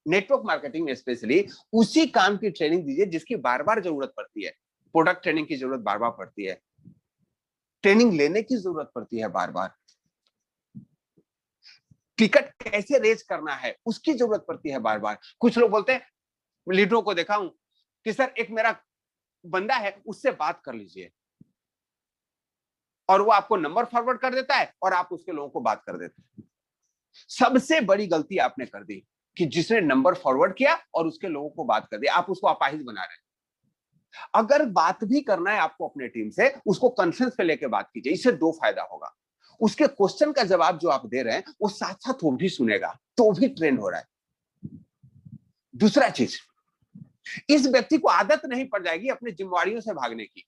नेटवर्क मार्केटिंग में स्पेशली उसी काम की ट्रेनिंग दीजिए जिसकी बार बार जरूरत पड़ती है। प्रोडक्ट ट्रेनिंग की जरूरत बार बार पड़ती है, ट्रेनिंग लेने की जरूरत पड़ती है बार बार, टिकट कैसे रेज करना है उसकी जरूरत पड़ती है बार बार। कुछ लोग बोलते हैं, लीडरों को देखा हूं कि सर एक मेरा बंदा है, उससे बात कर लीजिए, और वो आपको नंबर फॉरवर्ड कर देता है और आप उसके लोगों को बात कर देते हैं। सबसे बड़ी गलती आपने कर दी कि जिसने नंबर फॉरवर्ड किया और उसके लोगों को बात कर दी, आप उसको अपाहिज बना रहे हैं। अगर बात भी करना है आपको अपने टीम से, उसको कॉन्फ्रेंस पे लेके बात कीजिए। इससे दो फायदा होगा, उसके क्वेश्चन का जवाब जो आप दे रहे हैं वो साथ साथ वो भी सुनेगा, तो भी ट्रेंड हो रहा है। दूसरा चीज, इस व्यक्ति को आदत नहीं पड़ जाएगी अपनी जिम्मेवारियों से भागने की।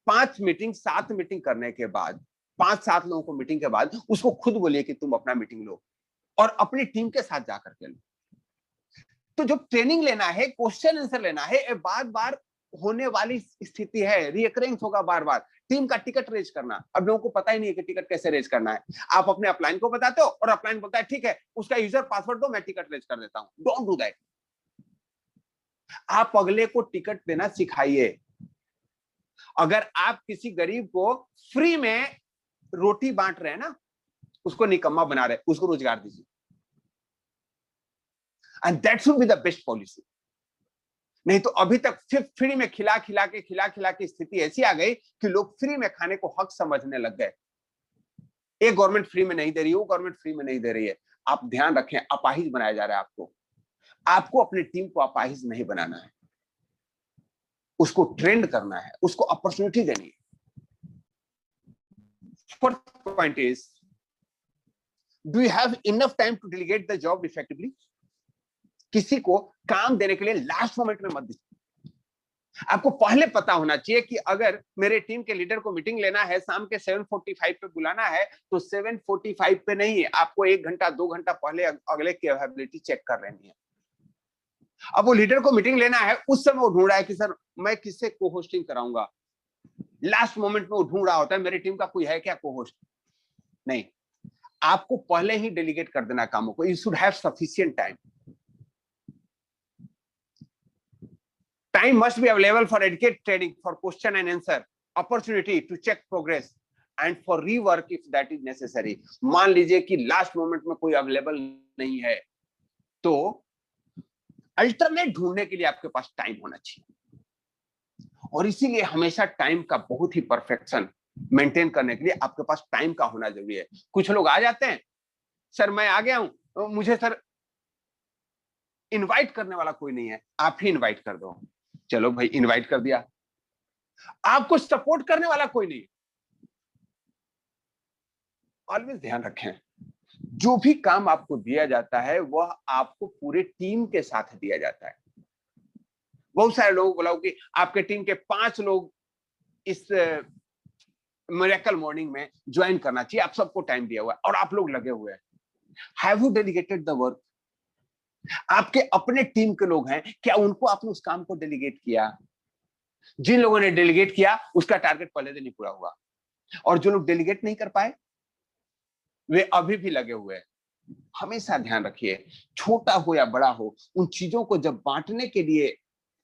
5 मीटिंग 7 मीटिंग करने के बाद, 5-7 लोगों को मीटिंग के बाद उसको खुद बोलिए कि तुम अपना मीटिंग लो और अपनी टीम के साथ जाकर के लो। तो जो ट्रेनिंग लेना है, क्वेश्चन आंसर लेना है, बार बार होने वाली स्थिति है, रिकरेंस होगा बार बार। टीम का टिकट रेज करना, अब लोगों को पता ही नहीं है कि टिकट कैसे रेज करना है। आप अपने अपलाइन को बताते हो और अपलाइन बोलता है ठीक है उसका यूजर पासवर्ड दो, मैं टिकट रेज कर देता हूं। Don't do that. आप अगले को टिकट देना सिखाइए। अगर आप किसी गरीब को फ्री में रोटी बांट रहे हैं ना, उसको निकम्मा बना रहे, उसको रोजगार दीजिए। And that should be the best policy. नहीं तो अभी तक सिर्फ फ्री में खिला खिला के स्थिति ऐसी आ गई कि लोग फ्री में खाने को हक समझने लग गए। एक गवर्नमेंट फ्री में नहीं दे रही है, वो गवर्नमेंट फ्री में नहीं दे रही है। आप ध्यान रखें, अपाहिज बनाया जा रहा है आपको। आपको अपनी टीम को अपाहिज नहीं बनाना है, उसको ट्रेंड करना है, उसको अपॉर्चुनिटी देनी है। Fourth point is, do you have enough time to delegate the job effectively. किसी को काम देने के लिए लास्ट मोमेंट में मत दीजिए। आपको पहले पता होना चाहिए कि अगर मेरे टीम के लीडर को मीटिंग लेना है, शाम के 7:45 पे बुलाना है, तो 7:45 पे नहीं, आपको 1 घंटा 2 घंटा पहले अगले की अवेलेबिलिटी चेक कर लेनी है। अब वो लीडर को मीटिंग लेना है, उस समय वो ढूंढ रहा है कि सर मैं किससे को होस्टिंग कराऊंगा। लास्ट मोमेंट में वो ढूंढ रहा होता है मेरी टीम का कोई है क्या को होस्ट। नहीं, आपको पहले ही डेलीगेट कर देना कामों को। You should have sufficient time. Time must be available for educate training, for question and answer, opportunity to check progress and for rework if that is necessary. मान लीजिए कि लास्ट मोमेंट में कोई अवेलेबल नहीं है, तो अल्टरनेट ढूंढने के लिए आपके पास टाइम होना चाहिए। और इसीलिए हमेशा टाइम का बहुत ही परफेक्शन मेंटेन करने के लिए आपके पास टाइम का होना जरूरी है। कुछ लोग आ जाते हैं, सर मैं आ गया हूं, मुझे सर इनवाइट करने वाला कोई नहीं है, आप ही इनवाइट कर दो। चलो भाई, इनवाइट कर दिया, आपको सपोर्ट करने वाला कोई नहीं। ऑलवेज ध्यान रखें, जो भी काम आपको दिया जाता है वह आपको पूरे टीम के साथ दिया जाता है। बहुत सारे लोगों को बोला कि आपके टीम के 5 लोग इस मिरेकल मॉर्निंग में ज्वाइन करना चाहिए। आप सबको टाइम दिया हुआ है और आप लोग लगे हुए हैं। Have you delegated the work? आपके अपने टीम के लोग हैं, क्या उनको आपने उस काम को डेलीगेट किया? जिन लोगों ने डेलीगेट किया उसका टारगेट पहले दिन ही पूरा हुआ, और जो लोग डेलीगेट नहीं कर पाए वे अभी भी लगे हुए हैं। हमेशा ध्यान रखिए, छोटा हो या बड़ा हो, उन चीजों को जब बांटने के लिए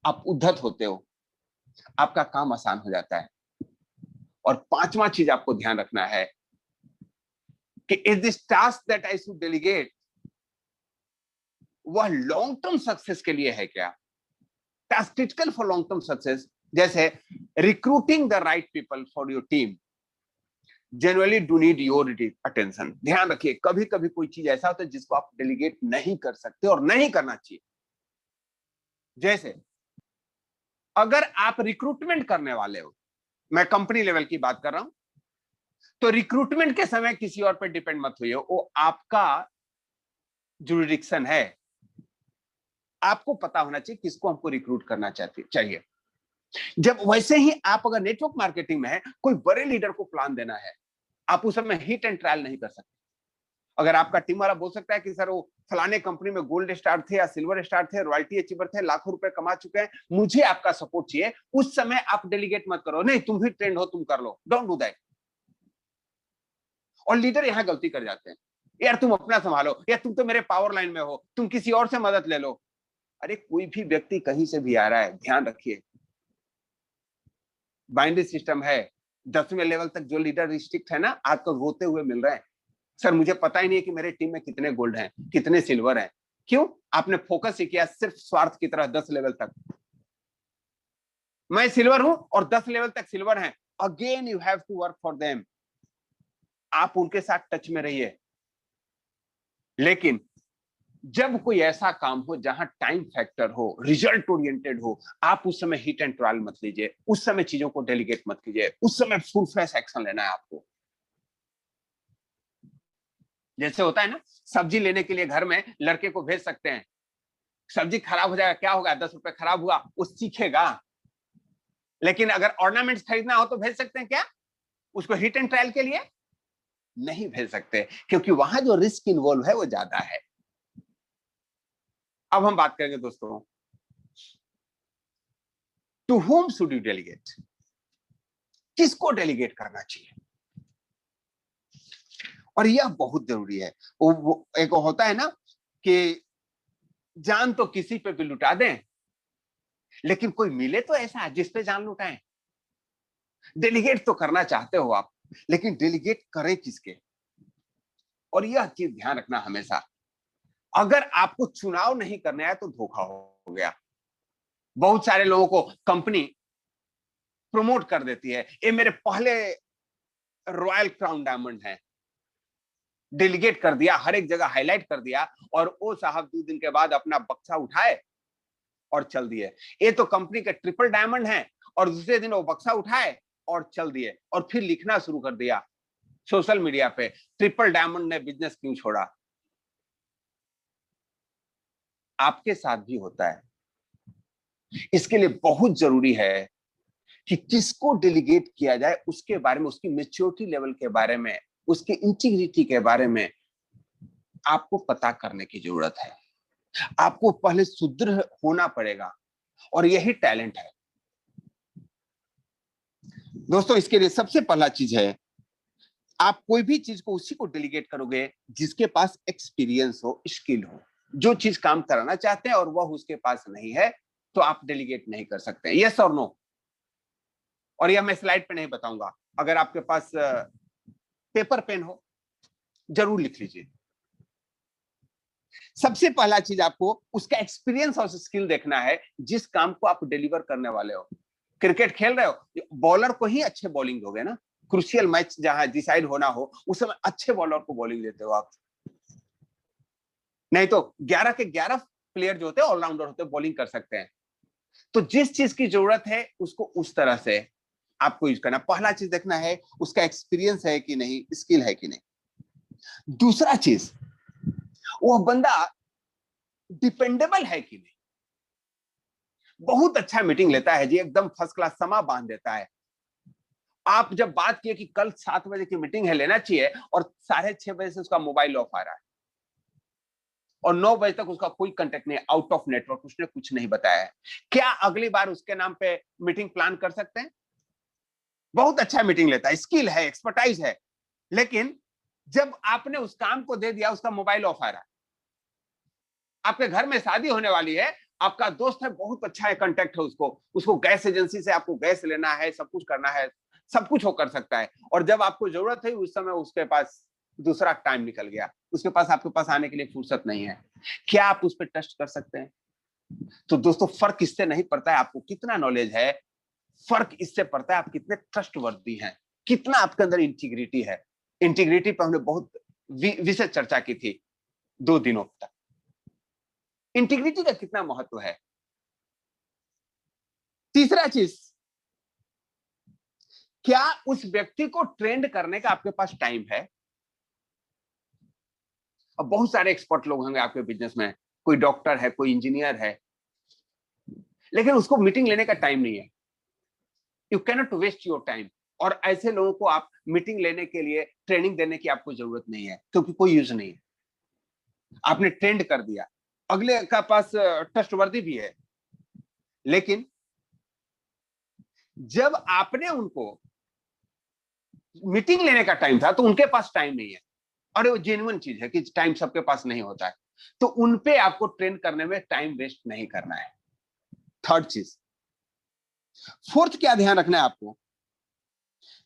आप उद्धत होते हो, आपका काम आसान हो जाता है। और पांचवा चीज आपको ध्यान रखना है कि is this task that I should delegate, वह लॉन्ग टर्म सक्सेस के लिए है क्या? Task critical for long term success, जैसे recruiting the right people for your team generally do need your attention. ध्यान रखिए, कभी कभी कोई चीज ऐसा होता है जिसको आप डेलीगेट नहीं कर सकते और नहीं करना चाहिए। जैसे अगर आप रिक्रूटमेंट करने वाले हो, मैं कंपनी लेवल की बात कर रहा हूं, तो रिक्रूटमेंट के समय किसी और पर डिपेंड मत होइए, वो आपका जुरिडिक्शन है। आपको पता होना चाहिए किसको हमको रिक्रूट करना चाहिए। जब वैसे ही आप अगर नेटवर्क मार्केटिंग में है, कोई बड़े लीडर को प्लान देना है, आप उस समय हिट एंड ट्रायल नहीं कर सकते। अगर आपका टीम वाला बोल सकता है कि सर वो फलाने कंपनी में गोल्ड स्टार थे या सिल्वर स्टार थे, रॉयल्टी अचीवर थे, लाखों रुपए कमा चुके हैं, मुझे आपका सपोर्ट चाहिए, उस समय आप डेलीगेट मत करो, नहीं तुम भी ट्रेंड हो, तुम कर लो, डोंट डू दैट। और लीडर यहां गलती कर जाते हैं, यार तुम अपना संभालो, या तुम तो मेरे पावर लाइन में हो, तुम किसी और से मदद ले लो। अरे कोई भी व्यक्ति कहीं से भी आ रहा है, ध्यान रखिए बाइनरी सिस्टम है। 10वें लेवल तक जो लीडर रिस्ट्रिक्ट है ना, आजकल रोते हुए मिल रहे हैं, सर मुझे पता ही नहीं है कि मेरे टीम में कितने गोल्ड हैं, कितने सिल्वर हैं। क्यों? आपने फोकस ही किया सिर्फ स्वार्थ की तरह 10 लेवल तक। मैं सिल्वर हूं और 10 लेवल तक सिल्वर हैं, again you have to work for them. आप उनके साथ टच में रहिए, लेकिन जब कोई ऐसा काम हो जहां टाइम फैक्टर हो, रिजल्ट ओरिएंटेड हो, आप उस समय हिट एंड ट्रायल मत लीजिए, उस समय चीजों को डेलीगेट मत कीजिए, उस समय फुल फ्लैश एक्शन लेना है आपको। जैसे होता है ना, सब्जी लेने के लिए घर में लड़के को भेज सकते हैं, सब्जी खराब हो जाएगा, क्या होगा, 10 रुपए खराब हुआ, वो सीखेगा। लेकिन अगर ऑर्नामेंट्स खरीदना हो तो भेज सकते हैं क्या उसको हिट एंड ट्रायल के लिए? नहीं भेज सकते, क्योंकि वहां जो रिस्क इन्वॉल्व है वो ज्यादा है। अब हम बात करेंगे दोस्तों, to whom should you delegate, किसको डेलीगेट करना चाहिए। और यह बहुत जरूरी है। वो एक होता है ना कि जान तो किसी पे भी लुटा दें, लेकिन कोई मिले तो ऐसा जिस पे जान लुटाएं। डेलीगेट तो करना चाहते हो आप, लेकिन डेलीगेट करें किसके? और यह चीज ध्यान रखना हमेशा, अगर आपको चुनाव नहीं करना है तो धोखा हो गया। बहुत सारे लोगों को कंपनी प्रमोट कर देती है, ये मेरे पहले रॉयल क्राउन डायमंड है, डेलीगेट कर दिया, हर एक जगह हाईलाइट कर दिया, और वो साहब 2 दिन के बाद अपना बक्सा उठाए और चल दिए। ये तो कंपनी के ट्रिपल डायमंड है, और दूसरे दिन वो बक्सा उठाए और चल दिए, और फिर लिखना शुरू कर दिया सोशल मीडिया पे, ट्रिपल डायमंड ने बिजनेस क्यों छोड़ा। आपके साथ भी होता है। इसके लिए बहुत जरूरी है कि किसको डेलीगेट किया जाए, उसके बारे में, उसकी मेच्योरिटी लेवल के बारे में, उसकी इंटीग्रिटी के बारे में आपको पता करने की जरूरत है। आपको पहले सुदृढ़ होना पड़ेगा, और यही टैलेंट है दोस्तों। इसके लिए सबसे पहला चीज है, आप कोई भी चीज को उसी को डेलीगेट करोगे जिसके पास एक्सपीरियंस हो, स्किल हो। जो चीज काम कराना चाहते हैं और वह उसके पास नहीं है, तो आप डेलीगेट नहीं कर सकते। यस और नो? और यह मैं स्लाइड पे नहीं बताऊंगा, अगर आपके पास पेपर पेन हो जरूर लिख लीजिए। सबसे पहला चीज आपको उसका एक्सपीरियंस और स्किल देखना है, जिस काम को आप डिलीवर करने वाले हो। क्रिकेट खेल रहे हो, बॉलर को ही अच्छे बॉलिंग दोगे ना, क्रूशियल मैच जहां डिसाइड होना हो उस समय अच्छे बॉलर को बॉलिंग देते हो आप। नहीं तो 11 के 11 प्लेयर जो होते हैं ऑलराउंडर होते हैं, बॉलिंग कर सकते हैं। तो जिस चीज की जरूरत है उसको उस तरह से आपको यूज करना। पहला चीज देखना है उसका एक्सपीरियंस है कि नहीं, स्किल है कि नहीं। दूसरा चीज, वो बंदा डिपेंडेबल है कि नहीं। बहुत अच्छा मीटिंग लेता है जी, एकदम फर्स्ट क्लास, समा बांध देता है, आप जब बात किए कि कल 7 बजे की मीटिंग है, लेना चाहिए, और 6:30 बजे से उसका मोबाइल ऑफ आ रहा है और 9 बजे तक उसका कोई कांटेक्ट नहीं, आउट ऑफ नेटवर्क, उसने कुछ नहीं बताया है, क्या अगली बार उसके नाम पे मीटिंग प्लान कर सकते हैं? बहुत अच्छा मीटिंग लेता है, स्किल है, एक्सपर्टाइज है, लेकिन जब आपने उस काम को दे दिया, उसका मोबाइल ऑफ आ रहा है। आपके घर में शादी होने वाली है, आपका दोस्त है, बहुत अच्छा है, कांटेक्ट है उसको गैस एजेंसी से आपको गैस लेना है, सब कुछ करना है, सब कुछ वो कर सकता है, और जब आपको जरूरत है उस समय उसके पास दूसरा टाइम निकल गया, उसके पास आपके पास आने के लिए फुर्सत नहीं है, क्या आप उस पर ट्रस्ट कर सकते हैं? तो दोस्तों, फर्क इससे नहीं पड़ता है आपको कितना नॉलेज है, फर्क इससे पड़ता है आप कितने ट्रस्टवर्दी हैं, कितना आपके अंदर इंटीग्रिटी है। इंटीग्रिटी पर हमने बहुत विशेष चर्चा की थी 2 दिनों तक। इंटीग्रिटी का कितना महत्व है। तीसरा चीज, क्या उस व्यक्ति को ट्रेंड करने का आपके पास टाइम है? अब बहुत सारे एक्सपर्ट लोग होंगे आपके बिजनेस में, कोई डॉक्टर है, कोई इंजीनियर है, लेकिन उसको मीटिंग लेने का टाइम नहीं है। You can not waste your time, और ऐसे लोगों को आप मीटिंग लेने के लिए ट्रेनिंग देने की आपको जरूरत नहीं है, क्योंकि कोई यूज नहीं है, आपने ट्रेंड कर दिया, अगले का पास ट्रस्टवर्दी भी है, लेकिन जब आपने उनको मीटिंग लेने का टाइम था तो उनके पास टाइम नहीं है, और वो जेन्युइन चीज है कि टाइम सबके पास नहीं होता है, तो उनपे आपको ट्रेन करने में टाइम वेस्ट नहीं करना है। थर्ड चीज, फोर्थ क्या ध्यान रखना है आपको,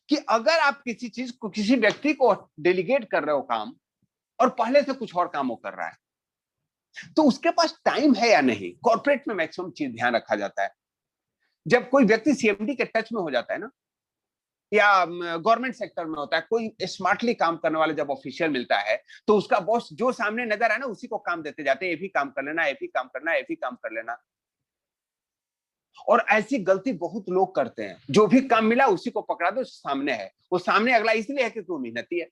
कि अगर आप किसी चीज को, किसी व्यक्ति को डेलीगेट कर रहे हो काम, और पहले से कुछ और काम वो कर रहा है, तो उसके पास टाइम है या नहीं। कॉर्पोरेट में मैक्सिमम चीज ध्यान रखा जाता है, जब कोई व्यक्ति सीएमडी के टच में हो जाता है ना, या गवर्नमेंट सेक्टर में होता है, कोई स्मार्टली काम करने वाला जब ऑफिशियल मिलता है, तो उसका बॉस जो सामने नजर आए ना, उसी को काम देते जाते हैं, ये भी काम कर लेना, ये भी काम करना, ये भी काम कर लेना। और ऐसी गलती बहुत लोग करते हैं, जो भी काम मिला उसी को पकड़ा दो, सामने है, वो सामने अगला इसलिए है कि वो मेहनती है,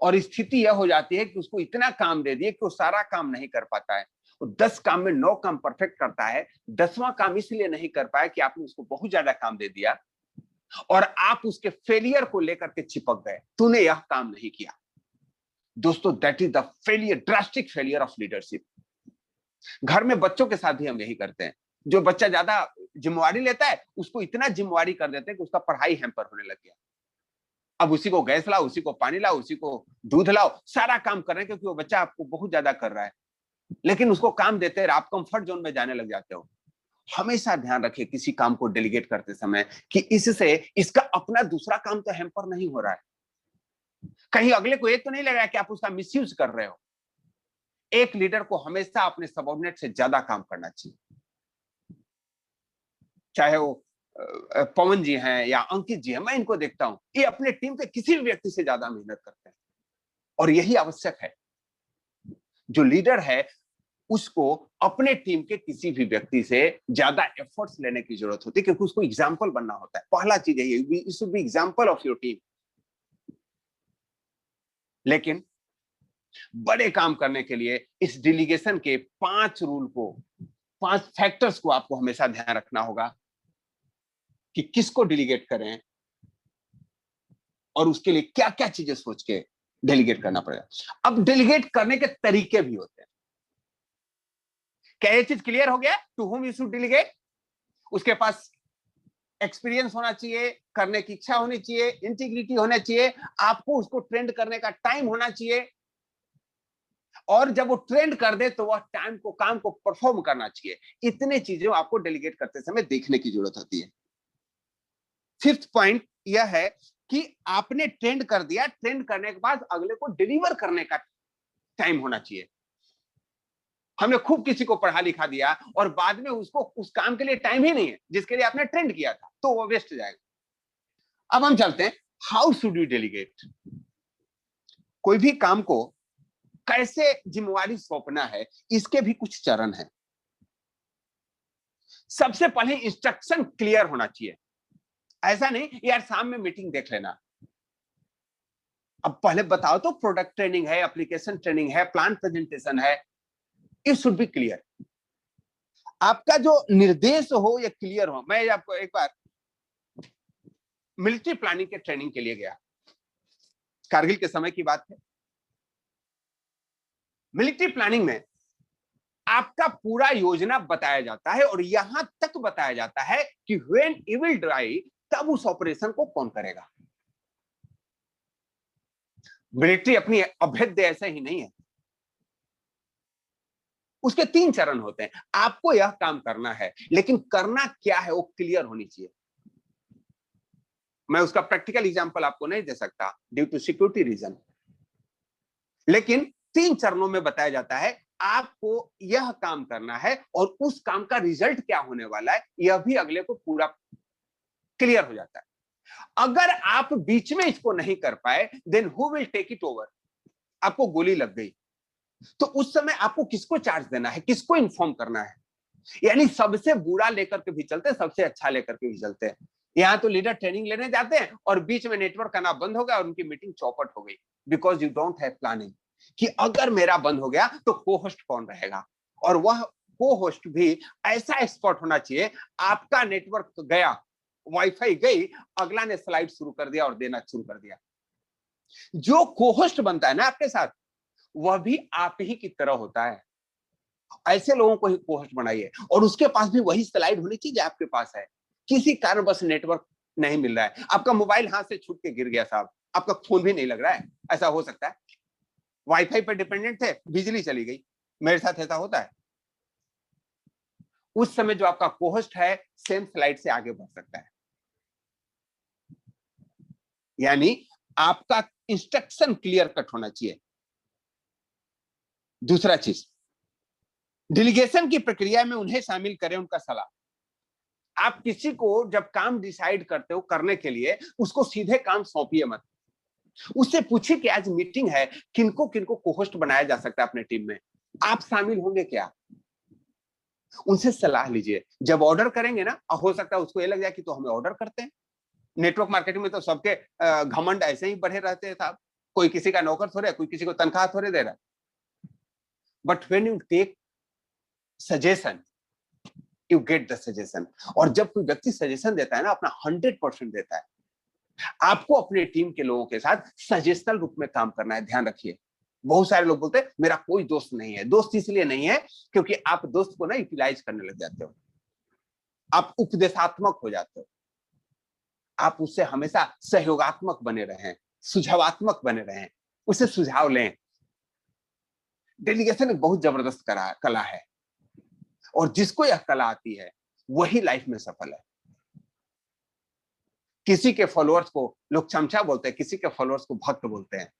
और स्थिति यह हो जाती है कि उसको इतना काम दे दिए कि वो सारा काम नहीं कर पाता है, वो 10 काम में 9 काम परफेक्ट करता है, 10वां काम इसलिए नहीं कर पाया कि आपने उसको बहुत ज्यादा काम दे दिया, और आप उसके फेलियर को लेकर के चिपक गए, तूने यह काम नहीं किया। दोस्तों, that is the failure, drastic failure of leadership. घर में बच्चों के साथ भी हम यही करते हैं, जो बच्चा ज्यादा जिम्मेवारी लेता है, उसको इतना जिम्मेवारी कर देते हैं कि उसका पढ़ाई हैम्पर होने लग गया। अब उसी को गैस लाओ, उसी को पानी लाओ, उसी को दूध लाओ, सारा काम कर रहे हैं, क्योंकि वो बच्चा आपको बहुत ज्यादा कर रहा है, लेकिन उसको काम देते हैं, आप कंफर्ट जोन में जाने लग जाते हो। हमेशा ध्यान रखिए किसी काम को डेलीगेट करते समय कि इससे इसका अपना दूसरा काम तो हैम्पर नहीं हो रहा है, कहीं अगले को ये तो नहीं लग रहा है कि आप उसका मिसयूज कर रहे हो। एक लीडर को हमेशा अपने सबऑर्डिनेट से ज्यादा काम करना चाहिए, चाहे वो पवन जी हैं या अंकित जी हैं, मैं इनको देखता हूं, ये अपने टीम के किसी भी व्यक्ति से ज्यादा मेहनत करते हैं, और यही आवश्यक है। जो लीडर है उसको अपने टीम के किसी भी व्यक्ति से ज्यादा एफर्ट्स लेने की जरूरत होती है, क्योंकि उसको एग्जाम्पल बनना होता है। पहला चीज है ये, should be example of your team. लेकिन बड़े काम करने के लिए इस डेलीगेशन के 5 रूल को, 5 फैक्टर्स को आपको हमेशा ध्यान रखना होगा कि किसको डेलीगेट करें, और उसके लिए क्या क्या चीजें सोच के डेलीगेट करना पड़ेगा। अब डेलीगेट करने के तरीके भी होते हैं। क्या ये चीज क्लियर हो गया? To whom you should delegate, उसके पास एक्सपीरियंस होना चाहिए, करने की इच्छा होनी चाहिए, इंटीग्रिटी होना चाहिए, आपको उसको ट्रेंड करने का टाइम होना चाहिए, और जब वो ट्रेंड कर दे तो वह टाइम को, काम को परफॉर्म करना चाहिए। इतने चीजें आपको डेलीगेट करते समय देखने की जरूरत होती है। फिफ्थ पॉइंट यह है कि आपने ट्रेंड कर दिया, ट्रेंड करने के बाद अगले को डिलीवर करने का टाइम होना चाहिए। हमने खूब किसी को पढ़ा लिखा दिया और बाद में उसको उस काम के लिए टाइम ही नहीं है जिसके लिए आपने ट्रेंड किया था, तो वो वेस्ट जाएगा। अब हम चलते हैं, हाउ शुड यू डेलीगेट। कोई भी काम को कैसे जिम्मेवारी सौंपना है, इसके भी कुछ चरण हैं। सबसे पहले इंस्ट्रक्शन क्लियर होना चाहिए। ऐसा नहीं यार शाम में मीटिंग देख लेना, अब पहले बताओ तो प्रोडक्ट ट्रेनिंग है, एप्लीकेशन ट्रेनिंग है, प्लान प्रेजेंटेशन है, इट शुड बी क्लियर। आपका जो निर्देश हो ये क्लियर हो। मैं आपको एक बार, मिलिट्री प्लानिंग के ट्रेनिंग के लिए गया। कारगिल के समय की बात है। मिलिट्री प्लानिंग में आपका पूरा योजना बताया जाता है और यहां तक बताया जाता है कि व्हेन यू विल डाई, तब उस ऑपरेशन को कौन करेगा। मिलिट्री अपनी अभेद्य ऐसे ही नहीं है, उसके 3 चरण होते हैं। आपको यह काम करना है, लेकिन करना क्या है वो क्लियर होनी चाहिए। मैं उसका प्रैक्टिकल एग्जांपल आपको नहीं दे सकता ड्यू टू सिक्योरिटी रीजन, लेकिन 3 चरणों में बताया जाता है आपको यह काम करना है और उस काम का रिजल्ट क्या होने वाला है यह भी अगले को पूरा क्लियर हो जाता है। अगर आप बीच में इसको नहीं कर पाए, then who will take it over. आपको गोली लग गई तो उस समय आपको किसको चार्ज देना है, किसको इन्फॉर्म करना है। यानी सबसे बुरा लेकर के भी चलते हैं, सबसे अच्छा लेकर के भी चलते हैं। यहां तो लीडर ट्रेनिंग लेने जाते हैं और बीच में नेटवर्क आना बंद हो गया और उनकी मीटिंग चौपट हो गई, because you don't have planning कि अगर मेरा बंद हो गया तो को होस्ट कौन रहेगा। और वह को होस्ट भी ऐसा एक्सपर्ट होना चाहिए, आपका नेटवर्क गया, वाईफाई गई, अगला ने स्लाइड शुरू कर दिया और देना शुरू कर दिया। जो को होस्ट बनता है ना आपके साथ, वह भी आप ही की तरह होता है। ऐसे लोगों को ही को होस्ट बनाइए और उसके पास भी वही स्लाइड होनी चाहिए जो आपके पास है। किसी कारण बस नेटवर्क नहीं मिल रहा है, आपका मोबाइल हाथ से छूट के गिर गया साहब, आपका फोन भी नहीं लग रहा है, ऐसा हो सकता है। वाईफाई पर डिपेंडेंट थे, बिजली चली गई, मेरे साथ ऐसा होता है। उस समय जो आपका को होस्ट है सेम स्लाइड से आगे बढ़ सकता है। यानी आपका इंस्ट्रक्शन क्लियर कट होना चाहिए। दूसरा चीज, डेलीगेशन की प्रक्रिया में उन्हें शामिल करें, उनका सलाह। आप किसी को जब काम डिसाइड करते हो करने के लिए, उसको सीधे काम सौंपिए मत। उससे पूछिए कि आज मीटिंग है, किनको किनको को होस्ट बनाया जा सकता है अपने टीम में, आप शामिल होंगे क्या। उनसे सलाह लीजिए। जब ऑर्डर करेंगे ना, हो सकता है उसको ये लग जाए कि तो हमें ऑर्डर करते हैं। नेटवर्क मार्केटिंग में तो सबके घमंड ऐसे ही बढ़े रहते हैं साहब, कोई किसी का नौकर थोड़े, कोई किसी को तनख्वाह थोड़े दे रहा है। But when you take suggestion, you get the suggestion. और जब कोई व्यक्ति सजेशन देता है ना, अपना 100% देता है। आपको अपने टीम के लोगों के साथ सजेशनल रूप में काम करना है, ध्यान रखिए। बहुत सारे लोग बोलते हैं मेरा कोई दोस्त नहीं है। दोस्त इसलिए नहीं है क्योंकि आप दोस्त को ना यूटिलाइज करने लग जाते हो, आप उपदेशात्मक हो जाते हो। आप उससे हमेशा सहयोगात्मक बने रहें, सुझावात्मक बने रहें, उसे सुझाव लें। डेलीगेशन एक बहुत जबरदस्त कला है और जिसको यह कला आती है वही लाइफ में सफल है। किसी के फॉलोअर्स को लोग चमचा बोलते हैं, किसी के फॉलोअर्स को भक्त बोलते हैं।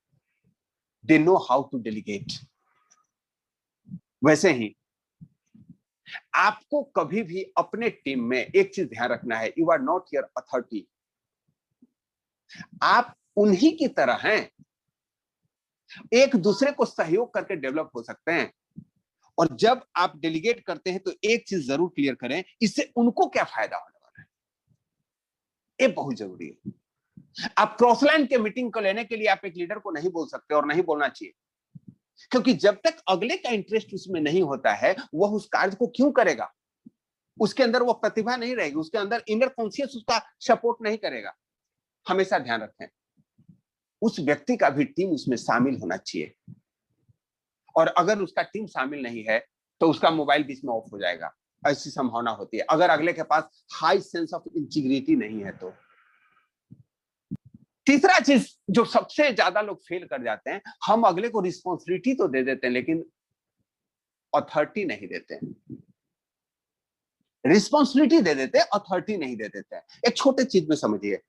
They know how to delegate. वैसे ही आपको कभी भी अपने टीम में एक चीज ध्यान रखना है, you are not your authority. आप उन्हीं की तरह हैं, एक दूसरे को सहयोग करके डेवलप हो सकते हैं। और जब आप डेलीगेट करते हैं तो एक चीज जरूर क्लियर करें, इससे उनको क्या फायदा होने वाला है, ये बहुत जरूरी है। आप क्रॉस लाइन के मीटिंग को लेने के लिए आप एक लीडर को नहीं बोल सकते और नहीं बोलना चाहिए, क्योंकि जब तक अगले का इंटरेस्ट उसमें नहीं होता है, वह उस कार्य को क्यों करेगा। उसके अंदर वो प्रतिभा नहीं रहेगी, उसके अंदर इनर कॉन्शियस उसका सपोर्ट नहीं करेगा। हमेशा ध्यान रखें, उस व्यक्ति का भी टीम उसमें शामिल होना चाहिए। और अगर उसका टीम शामिल नहीं है तो उसका मोबाइल बीच में ऑफ हो जाएगा, ऐसी संभावना होती है, अगर अगले के पास हाई सेंस ऑफ इंटीग्रिटी नहीं है तो। तीसरा चीज जो सबसे ज्यादा लोग फेल कर जाते हैं, हम अगले को रिस्पॉन्सिबिलिटी तो दे देते हैं लेकिन अथॉरिटी नहीं देते हैं। रिस्पॉन्सिबिलिटी दे देते हैं, अथॉरिटी नहीं दे देते हैं। एक छोटे चीज में समझिए,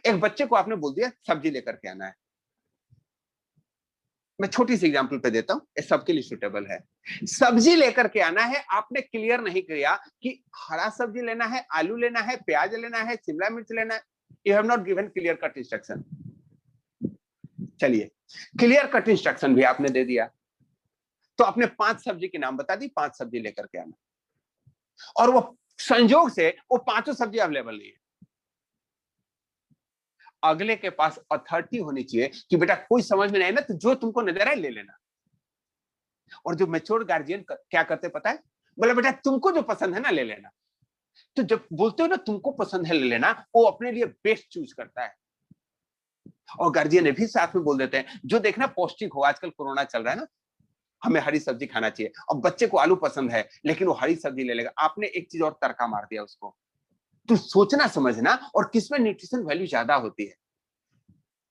एक बच्चे को आपने बोल दिया सब्जी लेकर के आना है। मैं छोटी सी एग्जांपल पे देता हूं, ये सबके लिए सुटेबल है। सब्जी लेकर के आना है, आपने क्लियर नहीं किया कि हरा सब्जी लेना है, आलू लेना है, प्याज लेना है, शिमला मिर्च लेना है। You have not given clear cut instruction. चलिए, क्लियर कट इंस्ट्रक्शन भी आपने दे दिया तो आपने 5 सब्जी के नाम बता दी, 5 सब्जी लेकर के आना, और वो संयोग से वो 5 सब्जी अवेलेबल नहीं है। अगले के पास अथॉरिटी होनी चाहिए कि बेटा कोई समझ में नहीं ना, तो जो तुमको नजर आए ले लेना। और जो मैच्योर गार्जियन क्या करते पता है, बोले बेटा तुमको जो पसंद है ना ले लेना, तो जब बोलते हो ना तुमको पसंद है ले लेना, वो अपने लिए बेस्ट चूज करता है। और गार्जियन भी साथ में बोल देते हैं जो देखना पौष्टिक हो, आजकल कोरोना चल रहा है ना, हमें हरी सब्जी खाना चाहिए। अब बच्चे को आलू पसंद है लेकिन वो हरी सब्जी ले लेगा, आपने एक चीज और तड़का मार दिया उसको। तो सोचना समझना और किसमें न्यूट्रिशन वैल्यू ज्यादा होती है।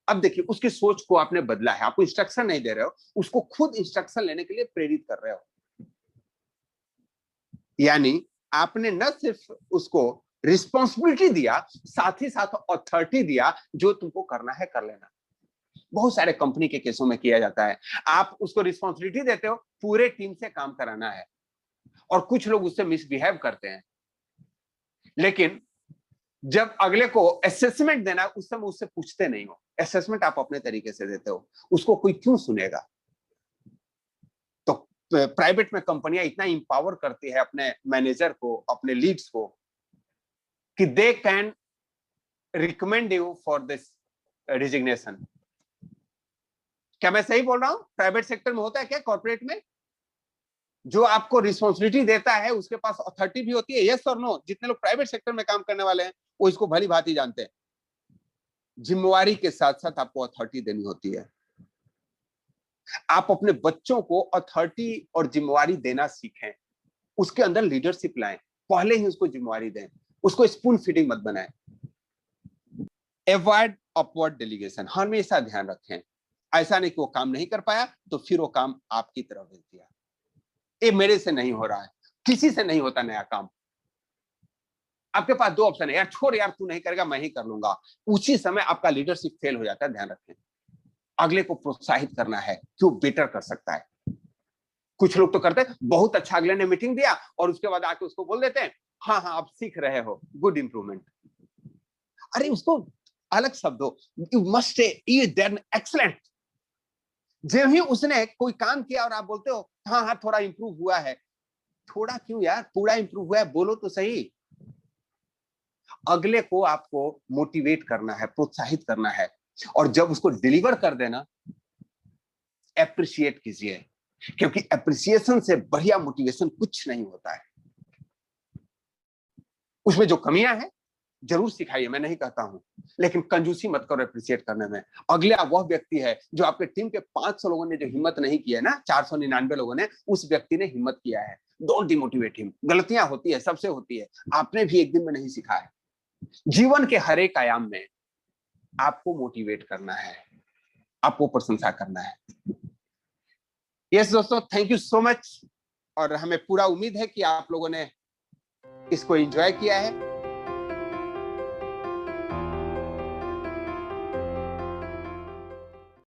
अब देखिए उसकी सोच को आपने बदला है, आपको इंस्ट्रक्शन नहीं दे रहे हो, उसको खुद इंस्ट्रक्शन लेने के लिए प्रेरित कर रहे हो। यानी आपने न सिर्फ उसको रिस्पॉन्सिबिलिटी दिया, साथ ही साथ अथॉरिटी दिया, जो तुमको करना है कर लेना। बहुत सारे कंपनी के केसों में किया जाता है, आप उसको रिस्पॉन्सिबिलिटी देते हो, पूरे टीम से काम कराना है, और कुछ लोग उससे मिसबिहेव करते हैं। लेकिन जब अगले को असेसमेंट देना, उस समय उससे पूछते नहीं हो, असेसमेंट आप अपने तरीके से देते हो, उसको कोई क्यों सुनेगा। तो प्राइवेट में कंपनियां इतना इंपावर करती है अपने मैनेजर को, अपने लीड्स को, कि they can recommend you for this resignation. क्या मैं सही बोल रहा हूं? प्राइवेट सेक्टर में होता है क्या, कॉर्पोरेट में जो आपको रिस्पॉन्सिबिलिटी देता है उसके पास अथॉरिटी भी होती है, यस और नो। जितने लोग प्राइवेट सेक्टर में काम करने वाले हैं वो इसको भली भांति जानते हैं। जिम्मेवारी के साथ साथ आपको अथॉरिटी देनी होती है। आप अपने बच्चों को अथॉरिटी और जिम्मेवारी देना सीखें, उसके अंदर लीडरशिप लाएं, पहले ही उसको जिम्मेवारी दें, उसको स्पून फीडिंग मत बनाएं। अवॉइड अपवर्ड डेलीगेशन, हमेशा ध्यान रखें। ऐसा नहीं कि वो काम नहीं कर पाया तो फिर वो काम आपकी तरफ भेज दिया, ये मेरे से नहीं हो रहा है, किसी से नहीं होता नया काम। आपके पास दो ऑप्शन है, यार छोड़ यार तू नहीं करेगा मैं ही कर लूंगा, उसी समय आपका लीडरशिप फेल हो जाता है। ध्यान रखें, अगले को प्रोत्साहित करना है कि वो बेटर कर सकता है। कुछ लोग तो करते हैं, बहुत अच्छा अगले ने मीटिंग दिया और उसके बाद आके उसको बोल देते हैं हाँ हाँ आप सीख रहे हो, गुड इंप्रूवमेंट। अरे उसको अलग शब्द हो, you must say you done excellent. जब ही उसने कोई काम किया और आप बोलते हो हाँ हाँ थोड़ा इंप्रूव हुआ है, थोड़ा क्यों यार, पूरा इंप्रूव हुआ है, बोलो तो सही। अगले को आपको मोटिवेट करना है, प्रोत्साहित करना है, और जब उसको डिलीवर कर देना, एप्रिशिएट कीजिए, क्योंकि एप्रिसिएशन से बढ़िया मोटिवेशन कुछ नहीं होता है। उसमें जो कमियां हैं जरूर सिखाइए, मैं नहीं कहता हूं, लेकिन कंजूसी मत करो एप्रिशिएट करने में। अगला वह व्यक्ति है जो आपके टीम के 500 लोगों ने जो हिम्मत नहीं किया ना, 499 लोगों ने, उस व्यक्ति ने हिम्मत किया है। Don't demotivate him. गलतियां होती है, सबसे होती है, आपने भी एक दिन में नहीं सीखा है। जीवन के हर एक आयाम में आपको मोटिवेट करना है, आपको प्रशंसा करना है। यस दोस्तों, थैंक यू सो मच, और हमें पूरा उम्मीद है कि आप लोगों ने इसको एंजॉय किया है।